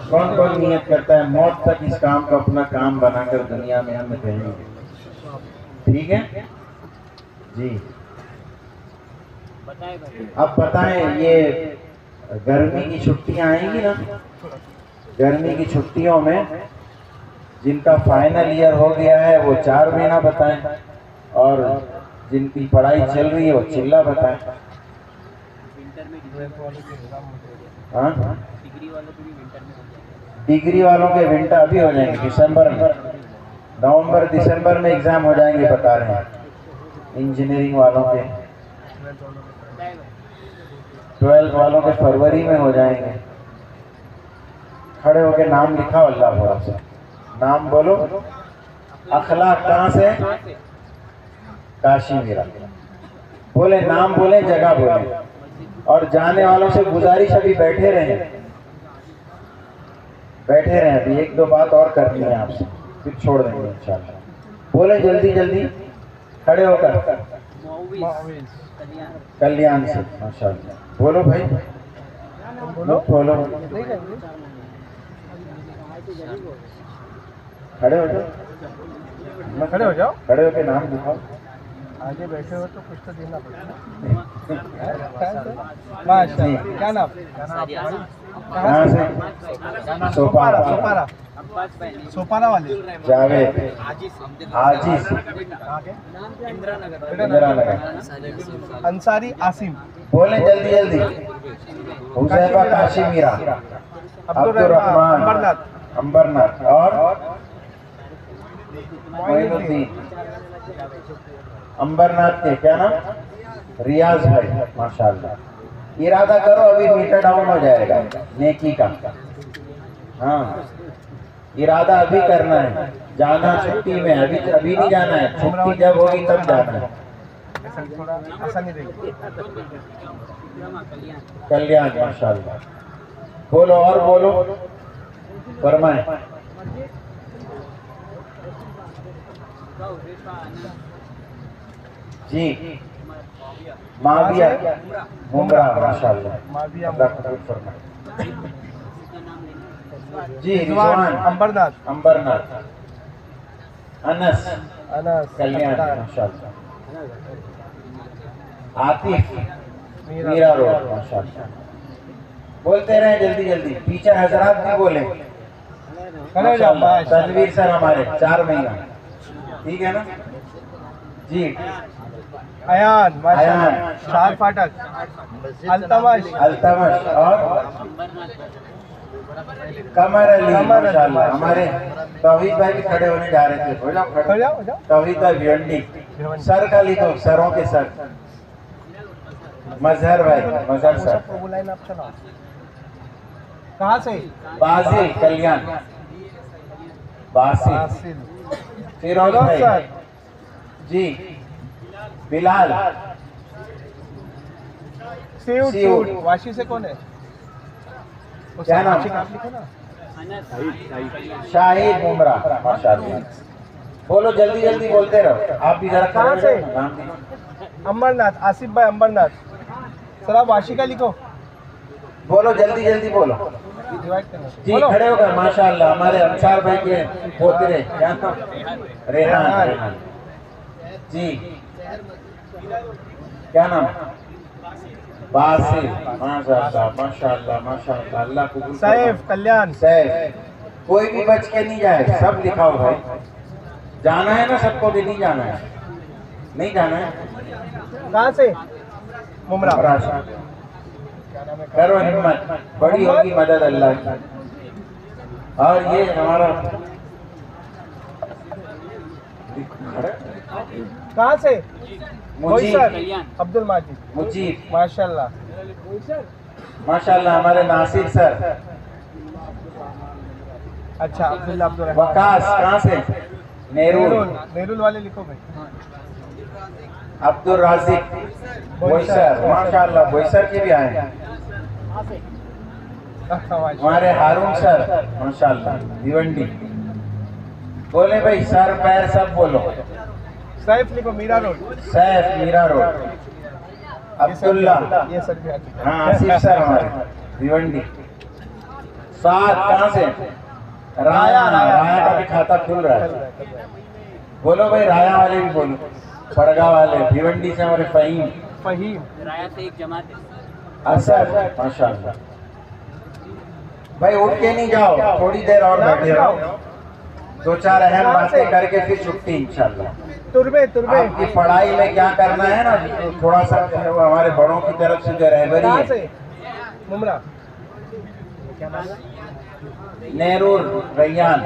کون کون نیت کرتا ہے موت تک اس کام کو اپنا کام بنا کر دنیا میں ہم رہیں گے؟ ٹھیک ہے جی. اب بتائیں, یہ گرمی کی چھٹیاں آئیں گی نا, گرمی کی چھٹیوں میں جن کا فائنل ایئر ہو گیا ہے وہ 4 مہینہ بتائیں, اور جن کی پڑھائی چل رہی ہے وہ چلا بتائیں. ہاں ڈگری والوں کے ونٹر ابھی ہو جائیں گے دسمبر میں, نومبر دسمبر میں ایگزام ہو جائیں گے بتا رہے ہیں. انجینئرنگ والوں کے 12 والوں کے فروری میں ہو جائیں گے. کھڑے ہو کے نام لکھاؤ اللہ بھروسے, نام بولو. اخلاق کہاں سے؟ کاشی میرا. بولے نام بولیں, جگہ بولیں, اور جانے والوں سے گزارش ابھی بیٹھے رہیں, بیٹھے رہیں. ابھی 1-2 بات اور کرنی ہے آپ سے, پھر چھوڑ دیں گے انشاءاللہ. بولے جلدی جلدی, کھڑے ہو کر. کلیان سے, ماشاءاللہ. بولو بھائی, بولو. کھڑے ہو جاؤ, کھڑے ہو جاؤ, کھڑے ہو کے نام لکھاؤ. آگے بیٹھے ہو تو کچھ تو دینا پڑتا ہے. کیا نام؟ کہاں سے؟ سوپارا. سوپارا والے. جاوید, عاجز, اندرا نگر. انصاری عاصم. بولیں جلدی جلدی. حذیفہ کاشی میرا. عبدالرحمان امبرناتھ. اور معین الدین. امبرناتھ کے کیا نام؟ ریاض بھائی, ماشاءاللہ. ارادہ کرو ابھی میٹر ڈاؤن ہو جائے گا نیکی کا. ہاں ارادہ ابھی کرنا ہے، جانا چھٹی میں، ابھی نہیں جانا ہے، چھٹی جب ہوگی تب جانا ہے۔ ایسا تھوڑا آسانی رہے گی۔ کلیان ماشاء اللہ، بولو اور بولو، فرمائیں۔ جی معاویہ ممرہ ماشاء اللہ، معاویہ اللہ قبول فرمائے۔ جی رضوان رضوان امبرناتھ، امبرناتھ، انس انس کلیان افطار، ماشاء اللہ، عاطف میرا میرا روڈ ماشاء اللہ۔ بولتے رہیں جلدی جلدی، ٹیچر حضرات بھی بولیں کھڑے جاؤ باش۔ تنویر سر ہمارے 4 مہینہ، ٹھیک ہے نا جی۔ ایان ماشاء ایان۔ اللہ، شاہ فاٹک، التمش، التمش اور قمر علی ماشاء اللہ، ہمارے توحید بھائی بھی کھڑے ہونے جا رہے تھے، ہو جاؤ کھڑے کھڑے۔ جاؤ ہو جاؤ۔ توحید بھائی بھیونڈی، سر کا لکھو، سروں کے سر۔ مظہر بھائی، مظہر وہ سر۔ سب کو بلائیں آپ چلاؤ۔ کہاں سے؟ باسل کلیان، باسل۔ حاصل، فیروز فیروز بھائی سر، جی، بلال، سیوٹ سیوٹ۔ سیوٹ، واشی سے کون ہے؟ وہ کیا سب نام؟ واشی کا آپ لکھو نا۔ شاہد ممرہ ماشاء اللہ۔ بولو جلدی جلدی بولتے رہو، آپ بھی ذرا کہاں کھڑے سے؟ ہو جاؤ، نام دیجیے۔ امبرناتھ، آصف بھائی امبرناتھ، سر آپ واشی کا لکھو، بولو جلدی جلدی بولو ڈیوائڈ کرنا۔ جی، بولو۔ کھڑے ہو گئے ماشاء اللہ۔ ہمارے انصار بھائی کے پوترے، کیا نام؟ ریحان، ریحان جی، کیا نام؟ باسل ماشاء اللہ ماشاء اللہ ماشاء اللہ، اللہ قبول فرمائے۔ سیف کلیان، سیف، کوئی بھی بچ کے نہیں جائے، سب لکھا ہو بھائی۔ جانا ہے نا سب کو، بھی نہیں جانا ہے، نہیں جانا ہے۔ کہاں سے؟ ممرہ۔ ممرہ سے۔ کرو ہمت، بڑی ہوگی مدد اللہ کی۔ اور یہ ہمارا کہاں سے؟ مجیب، سر عبد الماجد، مجیب ماشاء اللہ۔ ماشاء اللہ، ہمارے ناصر سر۔ اچھا عبداللہ عبد الرحمن۔ وقاص کہاں سے؟ نیرول۔ نیرول، نیرول والے لکھو بھائی۔ عبد الرازق بوئسر، ماشاء اللہ بوئسر کے بھی آئے ہیں۔ ہمارے ہارون سر ماشاء اللہ بھیونڈی۔ بولے بھائی، سر پیر سب بولو۔ سیف لکھو، میرا روڈ۔ سیف میرا روڈ۔ عبداللہ، یہ سر بھی آتی ہے۔ ہاں آصف سر ہمارے بھیونڈی۔ سعد کہاں سے؟ رایا، رایا کا بھی کھاتا کھل رہا ہے۔ بولو بھائی، رایا والے بھی بولو، پڑگا والے بھیونڈی سے ہمارے فہیم، فہیم، رایا سے ایک جماعت ہے۔ اسد ماشاء اللہ۔ بھائی اٹھ کے نہیں جاؤ، تھوڑی دیر اور بیٹھے رہو، 2-4 اہم باتیں کر کے پھر چھٹی انشاءاللہ۔ تربے تربے۔ آپ کی پڑھائی میں کیا کرنا ہے نا، تھوڑا سا ہمارے بڑوں کی طرف سے جو رہبری کہاں ہے۔ سے؟ ممرہ۔ نیرول ریان،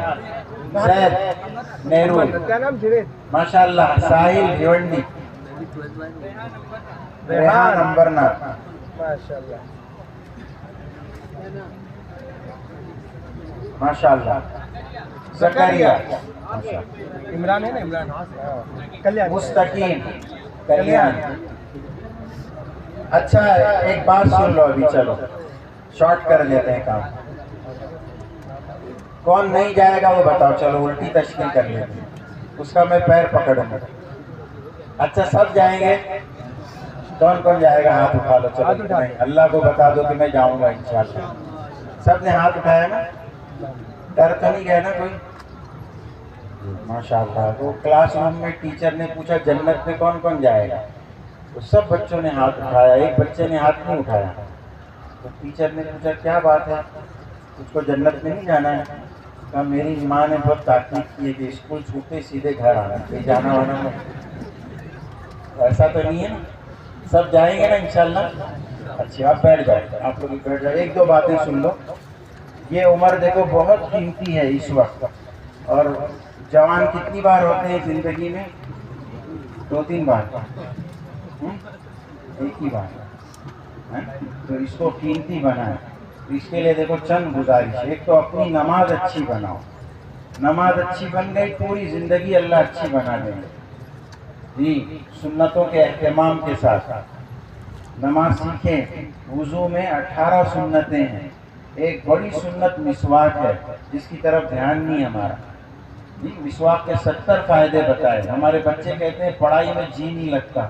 زید نیرول کیا نام؟ جوید، ماشاء اللہ۔ ساحل بھیونڈی، ریحان امبرناتھ، ماشاء اللہ۔ ماشاء اللہ۔ زکریا، عمران ہے نا، عمران۔ کلیان، مستقیم کلیان۔ اچھا ایک بات سن لو ابھی، چلو شارٹ کر دیتے ہیں کام۔ کون نہیں جائے گا وہ بتاؤ، چلو الٹی تشکیل کر لیتے ہیں، اس کا میں پیر پکڑوں گا۔ اچھا سب جائیں گے؟ کون کون جائے گا؟ ہاتھ اٹھا لو، چلو اللہ کو بتا دو کہ میں جاؤں گا انشاءاللہ۔ سب نے ہاتھ اٹھایا نا؟ ڈر تو نہیں گیا نا کوئی؟ ماشاءاللہ۔ وہ کلاس روم میں ٹیچر نے پوچھا جنت میں کون کون جائے گا، تو سب بچوں نے ہاتھ اٹھایا، ایک بچے نے ہاتھ نہیں اٹھایا۔ تو ٹیچر نے پوچھا کیا بات ہے، اس کو جنت میں نہیں جانا ہے؟ کہا میری ماں نے بہت تاکید کی ہے کہ اسکول چھوٹے سیدھے گھر آنا، کہیں جانا وانا نہیں۔ ایسا تو نہیں ہے نا؟ سب جائیں گے نا انشاءاللہ؟ اچھا آپ بیٹھ جاؤ، آپ لوگ بیٹھ جاؤ، 1-2 باتیں سن لو۔ یہ عمر دیکھو بہت قیمتی ہے اس وقت، اور جوان کتنی بار ہوتے ہیں زندگی میں؟ 2-3 بار، ایک ہی بار، تو اس کو قیمتی بنائیں۔ اس کے لیے دیکھو چند گزارش. ایک تو اپنی نماز اچھی بناؤ. نماز اچھی بن گئی پوری زندگی اللہ اچھی بنا دیں گے جی. سنتوں کے اہتمام کے ساتھ نماز سیکھیں. وضو میں 18 سنتیں ہیں. ایک بڑی سنت مسواک ہے جس کی طرف دھیان نہیں ہمارا جی. مسواک کے 70 فائدے بتائے. ہمارے بچے کہتے ہیں پڑھائی میں جی نہیں لگتا.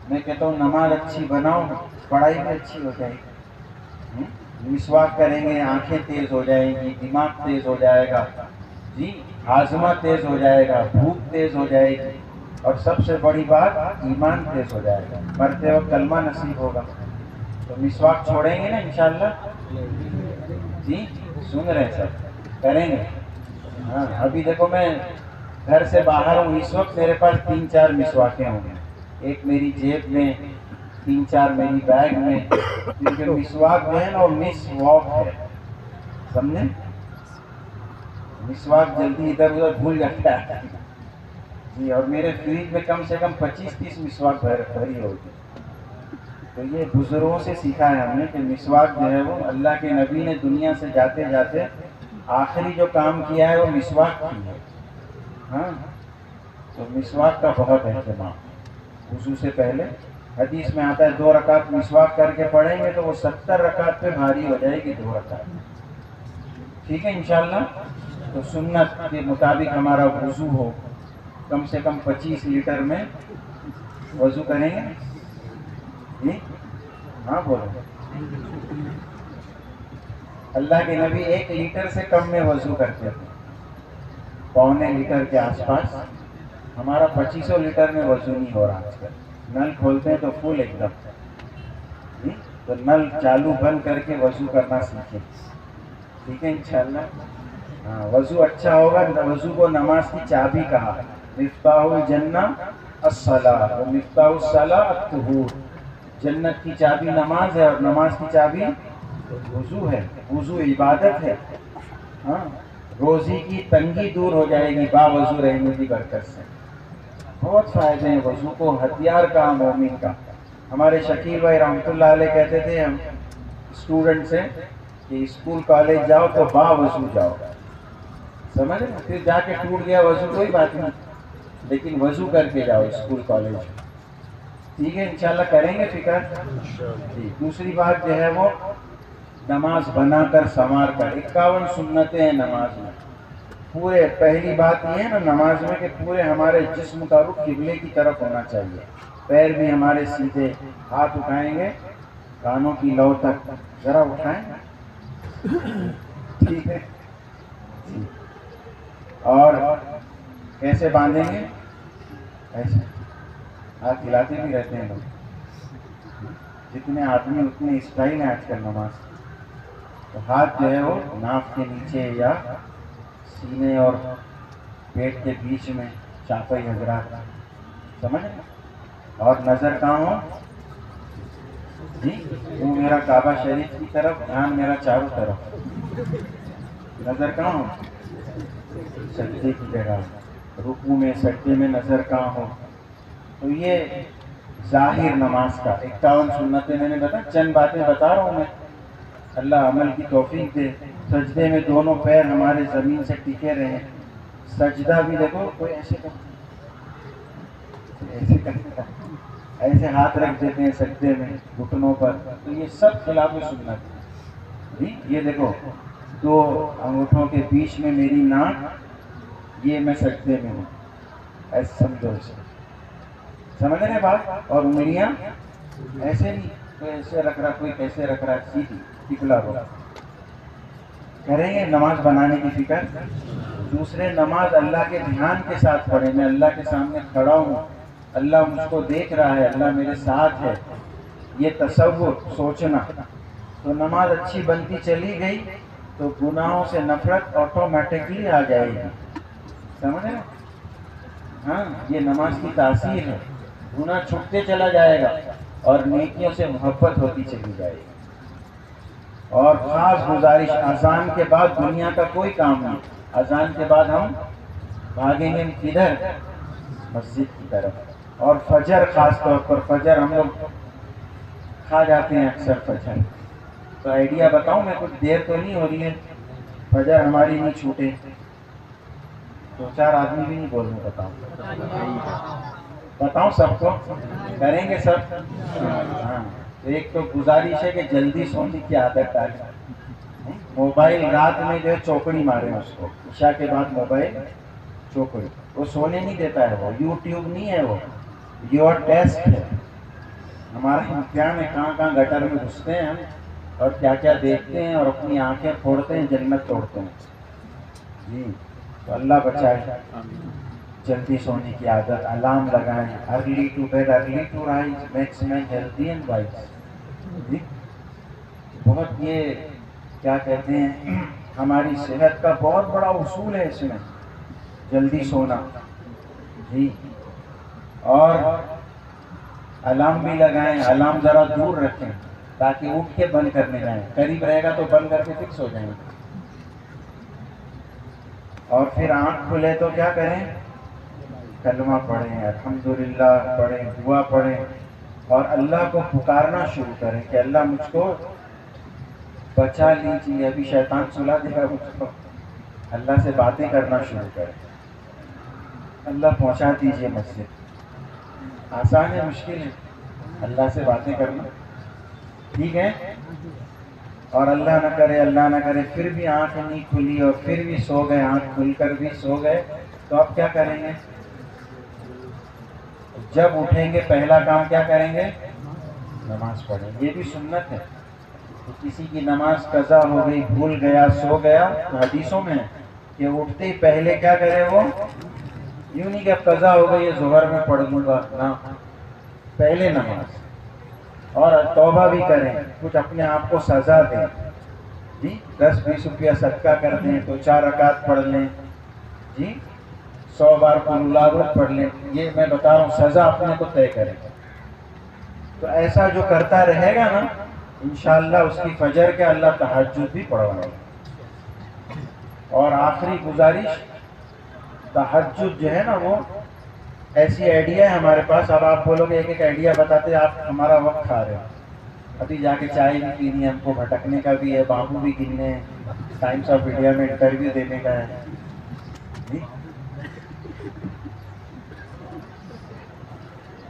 میں کہتا ہوں نماز اچھی بناؤ پڑھائی بھی اچھی ہو جائے گی. مسواک کریں گے آنکھیں تیز ہو جائیں گی, دماغ تیز ہو جائے گا جی, ہاضمہ تیز ہو جائے گا, بھوک تیز ہو جائے گی, اور سب سے بڑی بات ایمان تیز ہو جائے گا, مرتے وقت کلمہ نصیب ہوگا. تو مسواک چھوڑیں گے نا انشاءاللہ جی. سن رہے ہیں سب, کریں گے. ہاں ابھی دیکھو میں گھر سے باہر ہوں, اس وقت میرے پاس 3-4 مسواکیں ہوں گے. ایک میری جیب میں, 3-4 میری بیگ میں. کیونکہ مسواک جو ہے نا وہ مس واک ہے, سمجھے. مسواک جلدی ادھر ادھر بھول جاتا ہے جی. اور میرے فریج میں کم سے کم 25-30 مسواک بھری ہوگی. تو یہ بزرگوں سے سیکھا ہے ہم نے کہ مسواک جو ہے وہ اللہ کے نبی نے دنیا سے جاتے جاتے آخری جو کام کیا ہے وہ مسواک کی ہے. ہاں تو مسواک کا بہت اہتمام. وضو سے پہلے حدیث میں آتا ہے 2 رکعت مسواک کر کے پڑھیں گے تو وہ 70 رکعت پہ بھاری ہو جائے گی 2 رکعت. ٹھیک ہے انشاءاللہ. تو سنت کے مطابق ہمارا وضو ہو, کم سے کم 25 لیٹر میں وضو کریں گے جی. ہاں بولو. اللہ کے نبی 1 لیٹر سے کم میں وضو کرتے تھے, 1.25 لیٹر کے آس پاس. ہمارا 2500 لیٹر میں وضو نہیں ہو رہا آج کل. نل کھولتے ہیں تو فل ایک دم جی. تو نل چالو بند کر کے وضو کرنا سیکھیں. ٹھیک ہے انشاءاللہ. ہاں وضو اچھا ہوگا. وضو کو نماز کی چابی کہا. مفتاح الجنہ الصلاۃ و مفتاح الصلاۃ الطہور. جنت کی چابی نماز ہے اور نماز کی چابی وضو ہے. وضو عبادت ہے. ہاں روزی کی تنگی دور ہو جائے گی با وضو رہنے کی برکت سے. بہت فائدے ہیں وضو کو ہتھیار کا مومن کا. ہمارے شکیل بھائی رحمۃ اللہ علیہ کہتے تھے ہم اسٹوڈنٹ سے کہ اسکول کالج جاؤ تو با وضو جاؤ. سمجھ نا, پھر جا کے ٹوٹ گیا وضو کوئی بات نہیں, لیکن وضو کر کے جاؤ اسکول کالج. ٹھیک ہے انشاءاللہ کریں گے فکر جی. دوسری بات جو ہے وہ نماز بنا کر سنوار کر. 51 سنتیں ہیں نماز میں. پورے پہلی بات یہ ہے نا نماز میں کہ پورے ہمارے جسم کا رخ قبلے کی طرف ہونا چاہیے. پیر بھی ہمارے سیدھے, ہاتھ اٹھائیں گے کانوں کی لو تک. ذرا اٹھائیں ٹھیک ہے. اور کیسے باندھیں گے؟ ایسے ہاتھ ہلاتے بھی رہتے ہیں لوگ. جتنے آدمی اتنے اسٹائل ہیں آج کل نماز. تو ہاتھ جو ہے وہ ناف کے نیچے یا سینے اور پیٹ کے بیچ میں, چاپئی حضرات سمجھ. اور نظر کہاں ہو جی. وہ میرا کعبہ شریف کی طرف, دھیان میرا چاروں طرف. نظر کہاں ہو؟ سجدے کی جگہ, رکوع میں سجدے میں نظر کہاں ہو. تو یہ ظاہر نماز کا 51 سنتیں میں نے بتا, چند باتیں بتا رہا ہوں میں. اللہ عمل کی توفیق دے. سجدے میں دونوں پیر ہمارے زمین سے ٹکے رہیں. سجدہ بھی دیکھو کوئی ایسے کرتا, ایسے ہاتھ رکھ دیتے ہیں سجدے میں گھٹنوں پر. تو یہ سب خلاف سنت جی. یہ دیکھو 2 انگوٹھوں کے بیچ میں میری ناک, یہ میں سجدے میں ہوں. ایسے سمجھو اسے, سمجھ رہے بات. اور انگلیاں ایسے نہیں, کوئی ایسے رکھ رہا کوئی کیسے رکھ رہا, سیدھی ٹکلا ہو. کریں گے نماز بنانے کی فکر. دوسرے نماز اللہ کے دھیان کے ساتھ پڑھیں. میں اللہ کے سامنے کھڑا ہوں, اللہ مجھ کو دیکھ رہا ہے, اللہ میرے ساتھ ہے, یہ تصور سوچنا. تو نماز اچھی بنتی چلی گئی تو گناہوں سے نفرت آٹومیٹکلی آ جائے گی. سمجھ رہے؟ ہاں یہ نماز کی تاثیر ہے. گناہ چھپتے چلا جائے گا اور نیکیوں سے محبت ہوتی چلی جائے گی. اور خاص گزارش, اذان کے بعد دنیا کا کوئی کام نہیں. اذان کے بعد ہم بھاگیں گے کدھر؟ مسجد کی طرف. اور فجر خاص طور پر, فجر ہم لوگ کھا جاتے ہیں اکثر. فجر تو آئیڈیا بتاؤں میں، کچھ دیر تو نہیں ہو رہی ہے، فجر ہماری نہیں چھوٹے، 2-4 آدمی بھی نہیں بول رہے، بتاؤں سب کو کریں گے سب؟ ہاں، تو ایک تو گزارش ہے کہ جلدی سونے کی عادت ڈالیں، موبائل رات میں جو ہے چوکڑی مارے اس کو، عشاء کے بعد موبائل چوکڑی، وہ سونے نہیں دیتا ہے، وہ یوٹیوب نہیں ہے، وہ یور ٹیسٹ ہے، ہمارا امتحان ہے، کہاں کہاں گٹر میں گھستے ہیں ہم اور کیا کیا دیکھتے ہیں اور اپنی آنکھیں پھوڑتے ہیں، جنت توڑتے ہیں جی۔ تو اللہ بچائے، جلدی سونے کی عادت، الارم لگائیں، early to bed early to rise makes man healthy and wise جی۔ بہت یہ کیا کہتے ہیں، ہماری صحت کا بہت بڑا اصول ہے اس میں، جلدی سونا جی۔ اور الارم بھی لگائیں، الارم ذرا دور رکھیں تاکہ اٹھ کے بند کرنے جائیں، قریب رہے گا تو بند کر کے فکس ہو جائیں گے۔ اور پھر آنکھ کھلے تو کیا کریں، کلمہ پڑھیں، الحمدللہ پڑھیں، دعا پڑھیں اور اللہ کو پکارنا شروع کریں کہ اللہ مجھ کو بچا لیجیے، ابھی شیطان سلا دے گا مجھ کو، اللہ سے باتیں کرنا شروع کریں، اللہ پہنچا دیجیے مسجد، آسان ہے مشکل ہے اللہ سے باتیں کرنا، ٹھیک ہے؟ اور اللہ نہ کرے پھر بھی آنکھ نہیں کھلی اور پھر بھی سو گئے، آنکھ کھل کر بھی سو گئے، تو اب کیا کریں گے؟ جب اٹھیں گے پہلا کام کیا کریں گے؟ نماز پڑھیں گے۔ یہ بھی سنت ہے، کسی کی نماز قضا ہو گئی، بھول گیا، سو گیا، تو حدیثوں میں ہے کہ اٹھتے ہی پہلے کیا کرے وہ، یوں نہیں کہ اب قضا ہو گئی ہے ظہر میں پڑھ لوں گا، نہ، پہلے نماز، اور توبہ بھی کریں، کچھ اپنے آپ کو سزا دیں جی، 10-20 روپیہ صدقہ کر دیں تو 4 رکعت پڑھ لیں جی، 100 بار قل اللہ پڑھ لیں، یہ میں بتا رہا ہوں، سزا اپنے کو طے کریں۔ تو ایسا جو کرتا رہے گا نا، انشاءاللہ اس کی فجر کے اللہ تہجد بھی پڑھوائے گا۔ اور آخری گزارش، تہجد جو ہے نا وہ ایسی آئیڈیا ہے ہمارے پاس، اب آپ بولو گے ایک ایک آئیڈیا بتاتے، آپ ہمارا وقت کھا رہے ہیں، ابھی جا کے چائے بھی پینی ہے، ہم کو بھٹکنے کا بھی ہے، بابو بھی گننے ہیں، ٹائمس آف انڈیا میں انٹرویو دینے کا ہے جی۔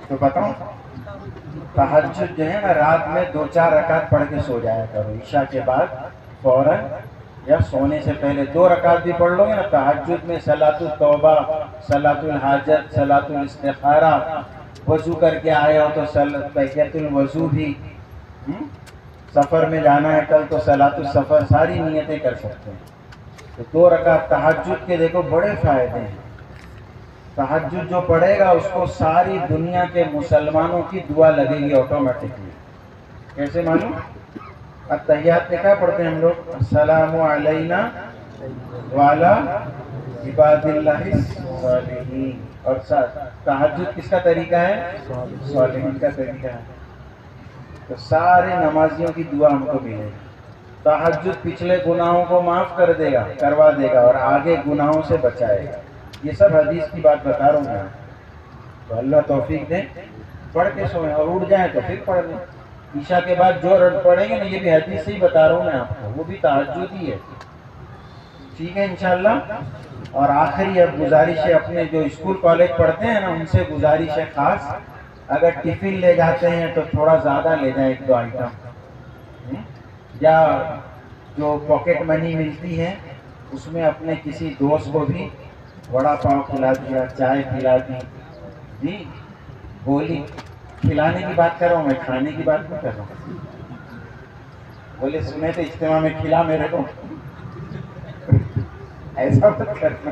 تو بتاؤں، تہجد جو ہے نا رات میں 2-4 رکعت پڑھ کے سو جایا کرو، عشاء کے بعد فوراً یا سونے سے پہلے 2 رکعت بھی پڑھ لو گے نا تہجد میں، صلاۃ التوبہ، صلاۃ الحاجت، صلاۃ الاستخارہ، وضو کر کے آئے ہو تو تحیۃ الوضو بھی، سفر میں جانا ہے کل تو صلاۃ السفر، ساری نیتیں کر سکتے ہیں۔ تو 2 رکعت تہجد کے دیکھو بڑے فائدے ہیں، تہجد جو پڑھے گا اس کو ساری دنیا کے مسلمانوں کی دعا لگے گی آٹومیٹکلی۔ کیسے معلوم؟ التحیات میں کیا پڑھتے ہیں ہم لوگ؟ السلام علینا وعلی عباد اللہ الصالحین، اور تہجد کس کا طریقہ ہے؟ صالحین کا طریقہ ہے۔ تو سارے نمازیوں کی دعا ہم کو ملے گی۔ تہجد پچھلے گناہوں کو معاف کر دے گا، کروا دے گا، اور آگے گناہوں سے بچائے گا۔ یہ سب حدیث کی بات بتا رہا ہوں میں، تو اللہ توفیق دے، پڑھ کے سوئیں، اور اٹھ جائیں تو پھر پڑھ لیں۔ عشاء کے بعد جو پڑھیں گے نا، یہ بھی حدیث سے ہی بتا رہا ہوں میں آپ کو، وہ بھی تہجد ہی ہے، ٹھیک ہے انشاءاللہ۔ اور آخری اب گزارش ہے، اپنے جو اسکول کالج پڑھتے ہیں نا ان سے گزارش ہے خاص، اگر ٹفن لے جاتے ہیں تو تھوڑا زیادہ لے جائیں، 1-2 آئٹم، یا جو پاکٹ منی ملتی ہے اس میں اپنے کسی دوست کو بھی وڑا پاؤ کھلا دیا، چائے پلا دی جی، گولی کھلانے کی بات کر رہا ہوں میں، کھانے کی بات نہیں کر رہا ہوں۔ بولے سنے تھے اجتماع میں کھلا میرے کو، ایسا مت کرنا۔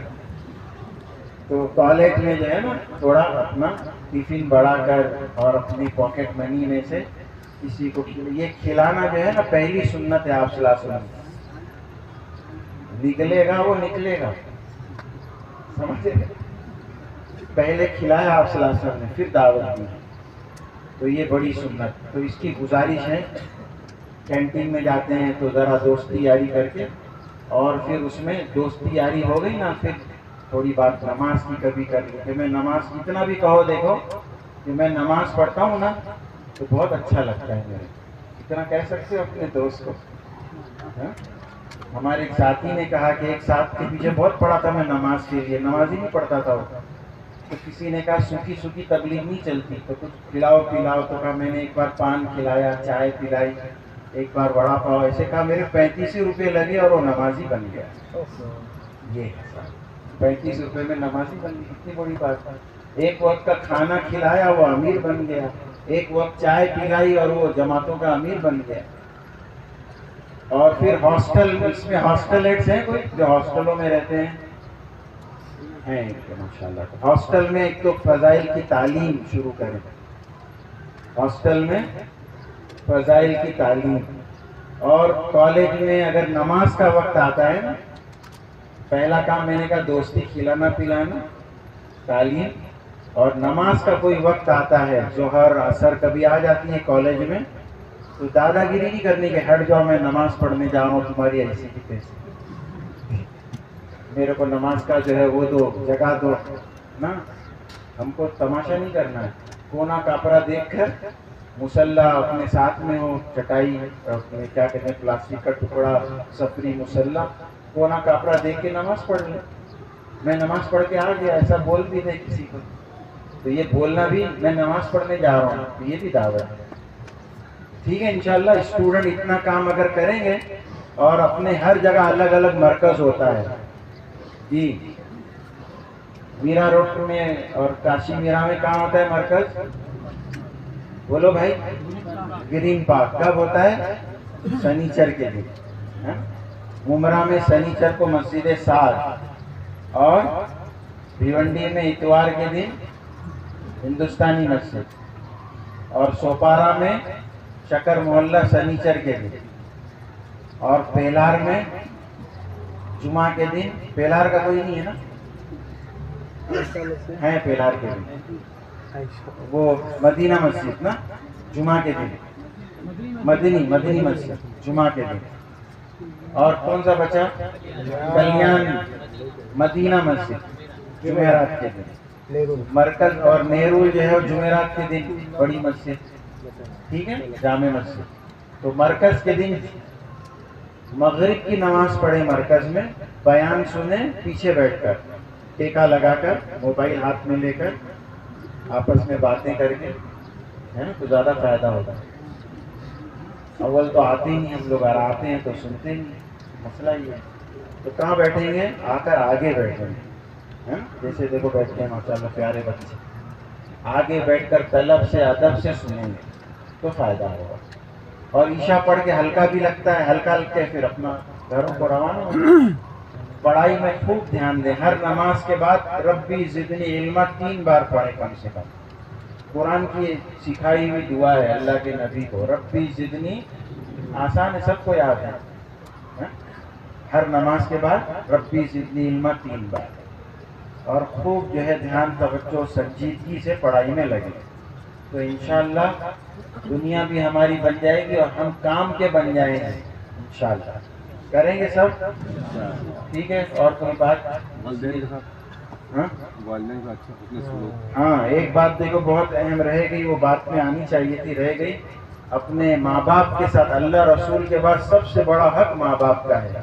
تو کالج میں جو ہے نا تھوڑا اپنا ٹفن بڑھا کر اور اپنی پاکٹ منی میں سے کسی کو یہ کھلانا جو ہے نا پہلی سنت ہے آپ صلی اللہ علیہ وسلم، نکلے گا وہ نکلے گا، سمجھے؟ پہلے کھلایا آپ صلی اللہ علیہ وسلم نے، پھر دعوت دی، تو یہ بڑی سنت۔ تو اس کی گزارش ہے، کینٹین میں جاتے ہیں تو ذرا دوستی یاری کر کے، اور پھر اس میں دوستی یاری ہو گئی نا، پھر تھوڑی بات نماز کی کبھی کر لی کہ میں نماز اتنا بھی کہو، دیکھو کہ میں نماز پڑھتا ہوں نا تو بہت اچھا لگتا ہے میرے، اتنا کہہ سکتے ہو اپنے دوست کو؟ ہاں؟ ہمارے ایک ساتھی نے کہا کہ ایک ساتھ کے پیچھے بہت پڑا تھا میں نماز کے لیے، نماز ہی نہیں پڑھتا تھا وہ، تو کسی نے کہا سوکھی سوکھی تبلیغ نہیں چلتی، تو کچھ کھلاؤ پلاؤ، تو کہا میں نے ایک بار پان کھلایا، چائے پلائی، ایک بار وڑا پاؤ، ایسے کہا میرے 35 روپے لگے اور وہ نمازی بن گیا۔ یہ 35 روپے میں نمازی بن گئی، اتنی بڑی بات ہے۔ ایک وقت کا کھانا کھلایا وہ امیر بن گیا، ایک وقت چائے پلائی اور وہ جماعتوں کا امیر بن گیا۔ اور پھر ہاسٹل، اس میں ہاسٹلیٹس ہیں کوئی جو ہاسٹلوں میں رہتے ہیں ماشاء اللہ، ہاسٹل میں ایک تو فضائل کی تعلیم شروع کریں، ہاسٹل میں فضائل کی تعلیم، اور کالج میں اگر نماز کا وقت آتا ہے نا، پہلا کام میں نے کہا دوستی کھلانا پلانا، تعلیم، اور نماز کا کوئی وقت آتا ہے، ظہر عصر کبھی آ جاتی ہے کالج میں، تو دادا گیری نہیں کرنی کہ ہٹ جاؤ میں نماز پڑھنے جا رہا ہوں تمہاری ایسی کی تیسی، میرے کو نماز کا جو ہے وہ دو، جگہ دو نا، ہم کو تماشا نہیں کرنا ہے۔ کونا کپڑا دیکھ کر مصلح اپنے ساتھ میں ہو، چٹائی کیا کہتے ہیں پلاسٹک کا ٹکڑا، سفری مصلح، کونا کپڑا دیکھ کے نماز پڑھ لیں، میں نماز پڑھ کے آ گیا، ایسا بول بھی دے کسی کو، تو یہ بولنا بھی میں نماز پڑھنے جا رہا ہوں، تو یہ بھی دعوت ہے۔ ٹھیک ہے، انشاءاللہ اسٹوڈنٹ اتنا کام اگر کریں گے، اور اپنے ہر جگہ الگ الگ مرکز ہوتا ہے جی، میرا روڈ میں اور کاشی میرا میں کہاں ہوتا ہے مرکز؟ بولو بھائی، گرین پارک کب ہوتا ہے؟ سنیچر کے دن۔ ممرا میں سنیچر کو مسجد سعد، اور بھیونڈی میں اتوار کے دن ہندوستانی مسجد، اور سوپارا میں شکر محلہ سنیچر کے دن، اور پیلار میں جمعہ کے دن، پیلار کا کوئی نہیں ہے نا، ہے پیلار کے دن وہ مدینہ مسجد نا، جمعہ کے دن مدنی مسجد جمعہ کے دن، اور کون سا بچا؟ کلیان مدینہ مسجد جمعرات کے دن، مرکز اور نیرول جو ہے وہ جمعرات کے دن بڑی مسجد، ٹھیک ہے، جامع مسجد۔ تو مرکز کے دن مغرب کی نماز پڑھے، مرکز میں بیان سنیں پیچھے بیٹھ کر، ٹیکا لگا کر، موبائل ہاتھ میں لے کر، آپس میں باتیں کر کے، ہے نا، تو زیادہ فائدہ ہوگا۔ اول تو آتے ہی نہیں ہم لوگ، اور آتے ہیں تو سنتے ہی نہیں، مسئلہ یہ ہے۔ تو کہاں بیٹھیں گے؟ آ کر آگے بیٹھیں گے، جیسے دیکھو بیٹھتے ہیں ماشاءاللہ پیارے بچے، آگے بیٹھ کر طلب سے ادب سے سنیں گے تو فائدہ ہوگا۔ اور عشاء پڑھ کے ہلکا بھی لگتا ہے، ہلکا ہلکے پھر اپنا گھروں کو روانہ ہو۔ پڑھائی میں خوب دھیان دیں، ہر نماز کے بعد ربی زدنی علما 3 بار پڑھیں کم سے کم۔ قرآن کی سکھائی ہوئی دعا ہے اللہ کے نبی کو، ربی زدنی، آسان ہے، سب کو یاد ہے، ہر نماز کے بعد ربی زدنی علما 3 بار، اور خوب جو ہے دھیان، توجہ، سنجیدگی سے پڑھائی میں لگے، تو انشاءاللہ دنیا بھی ہماری بن جائے گی اور ہم کام کے بن جائیں گے انشاءاللہ۔ کریں گے سب؟ ٹھیک ہے، اور کوئی بات؟ ہاں، ایک بات دیکھو بہت اہم رہے گی، وہ بات میں آنی چاہیے تھی، رہ گئی، اپنے ماں باپ کے ساتھ، اللہ رسول کے بعد سب سے بڑا حق ماں باپ کا ہے۔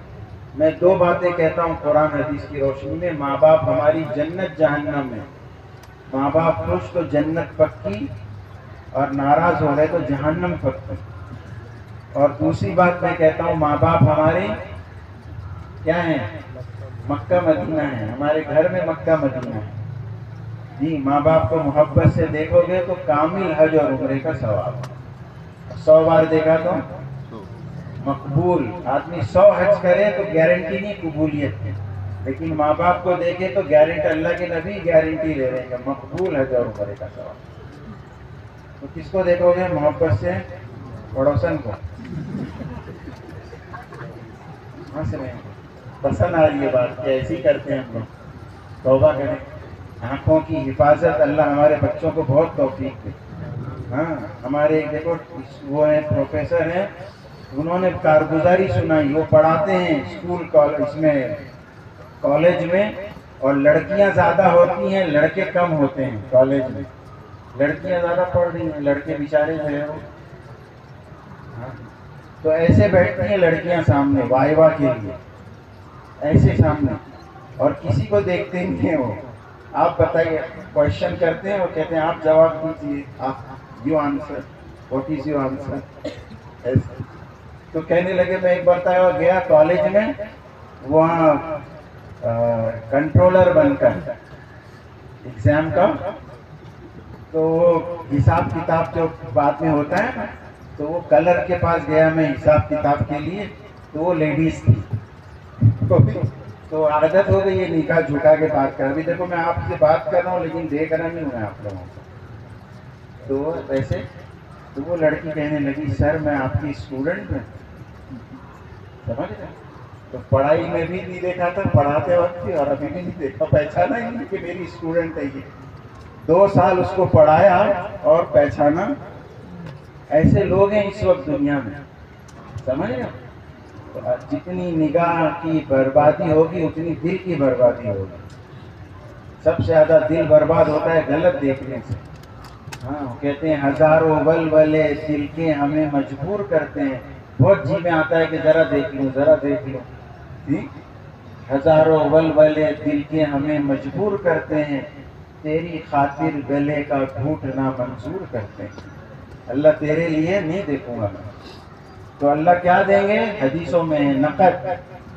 میں 2 باتیں کہتا ہوں قرآن حدیث کی روشنی میں، ماں باپ ہماری جنت جہنم میں، ماں باپ خوش تو جنت پکی، اور ناراض ہو گئے تو جہنم پکی۔ اور دوسری بات میں کہتا ہوں، ماں باپ ہمارے کیا ہیں؟ مکہ مدینہ ہیں، ہمارے گھر میں مکہ مدینہ ہے جی۔ ماں باپ کو محبت سے دیکھو گے تو کامل حج اور عمرے کا ثواب، 100 بار دیکھا تو مقبول۔ آدمی 100 حج کرے تو گارنٹی نہیں قبولیت کی، لیکن ماں باپ کو دیکھے تو گارنٹی، اللہ کے نبی گارنٹی لے رہے ہیں کہ مقبول حج اور عمرے کا ثواب۔ تو کس کو دیکھو گے محبت سے؟ پڑوسن کو۔ ہنس رہے ہیں، پسند آ رہی ہے بات کہ ایسی کرتے ہیں ہم لوگ، توبہ کریں۔ آنکھوں کی حفاظت، اللہ ہمارے بچوں کو بہت توفیق دے۔ ہاں، ہمارے ایک دیکھو وہ ہیں پروفیسر ہیں، انہوں نے کارگزاری سنائی، وہ پڑھاتے ہیں اسکول کالج میں، اور لڑکیاں زیادہ ہوتی ہیں، لڑکے کم ہوتے ہیں کالج میں۔ لڑکیاں زیادہ پڑھ رہی ہیں، لڑکے بیچارے جو ہیں وہ تو ایسے بیٹھتی ہیں لڑکیاں سامنے وائوا کے لیے، ایسے سامنے، اور کسی کو دیکھتے نہیں ہیں وہ. آپ بتائیے، کوشچن کرتے ہیں، وہ کہتے ہیں آپ جواب دیجیے، آپ you answer, what is you answer. ایسے تو کہنے لگے، میں ایک بار گیا کالج میں، وہاں کنٹرولر بن کر ایگزام کا، تو وہ حساب کتاب جو بعد میں ہوتا ہے نا، تو وہ کلر کے پاس گیا میں حساب کتاب کے لیے، تو وہ لیڈیز تھی. تو عادت ہو گئی ہے نکاح جھکا کے بات کر. ابھی دیکھو میں آپ سے بات کر رہا ہوں لیکن دیکھ رہا نہیں ہوں میں آپ لوگوں کو. تو ویسے تو وہ لڑکی کہنے لگی، سر میں آپ کی اسٹوڈنٹ ہوں. سمجھ رہے؟ تو پڑھائی میں بھی نہیں دیکھا تھا پڑھاتے وقت بھی، اور ابھی بھی نہیں دیکھا، پہچانا ہی نہیں کہ میری اسٹوڈنٹ ہے یہ. 2 سال اس کو پڑھایا اور پہچانا. ایسے لوگ ہیں اس وقت دنیا میں. سمجھ رہے؟ جتنی نگاہ کی بربادی ہوگی اتنی دل کی بربادی ہوگی. سب سے زیادہ دل برباد ہوتا ہے غلط دیکھنے سے. ہاں کہتے ہیں ہزاروں ولولے دل کے ہمیں مجبور کرتے ہیں. بہت جی میں آتا ہے کہ ذرا دیکھ لوں ذرا دیکھ لوں. ہزاروں ولولے دل کے ہمیں مجبور کرتے ہیں، تیری خاطر گلے کا گھونٹنا منظور کرتے ہیں. اللہ تیرے لیے نہیں دیکھوں گا میں. تو اللہ کیا دیں گے؟ حدیثوں میں نقد،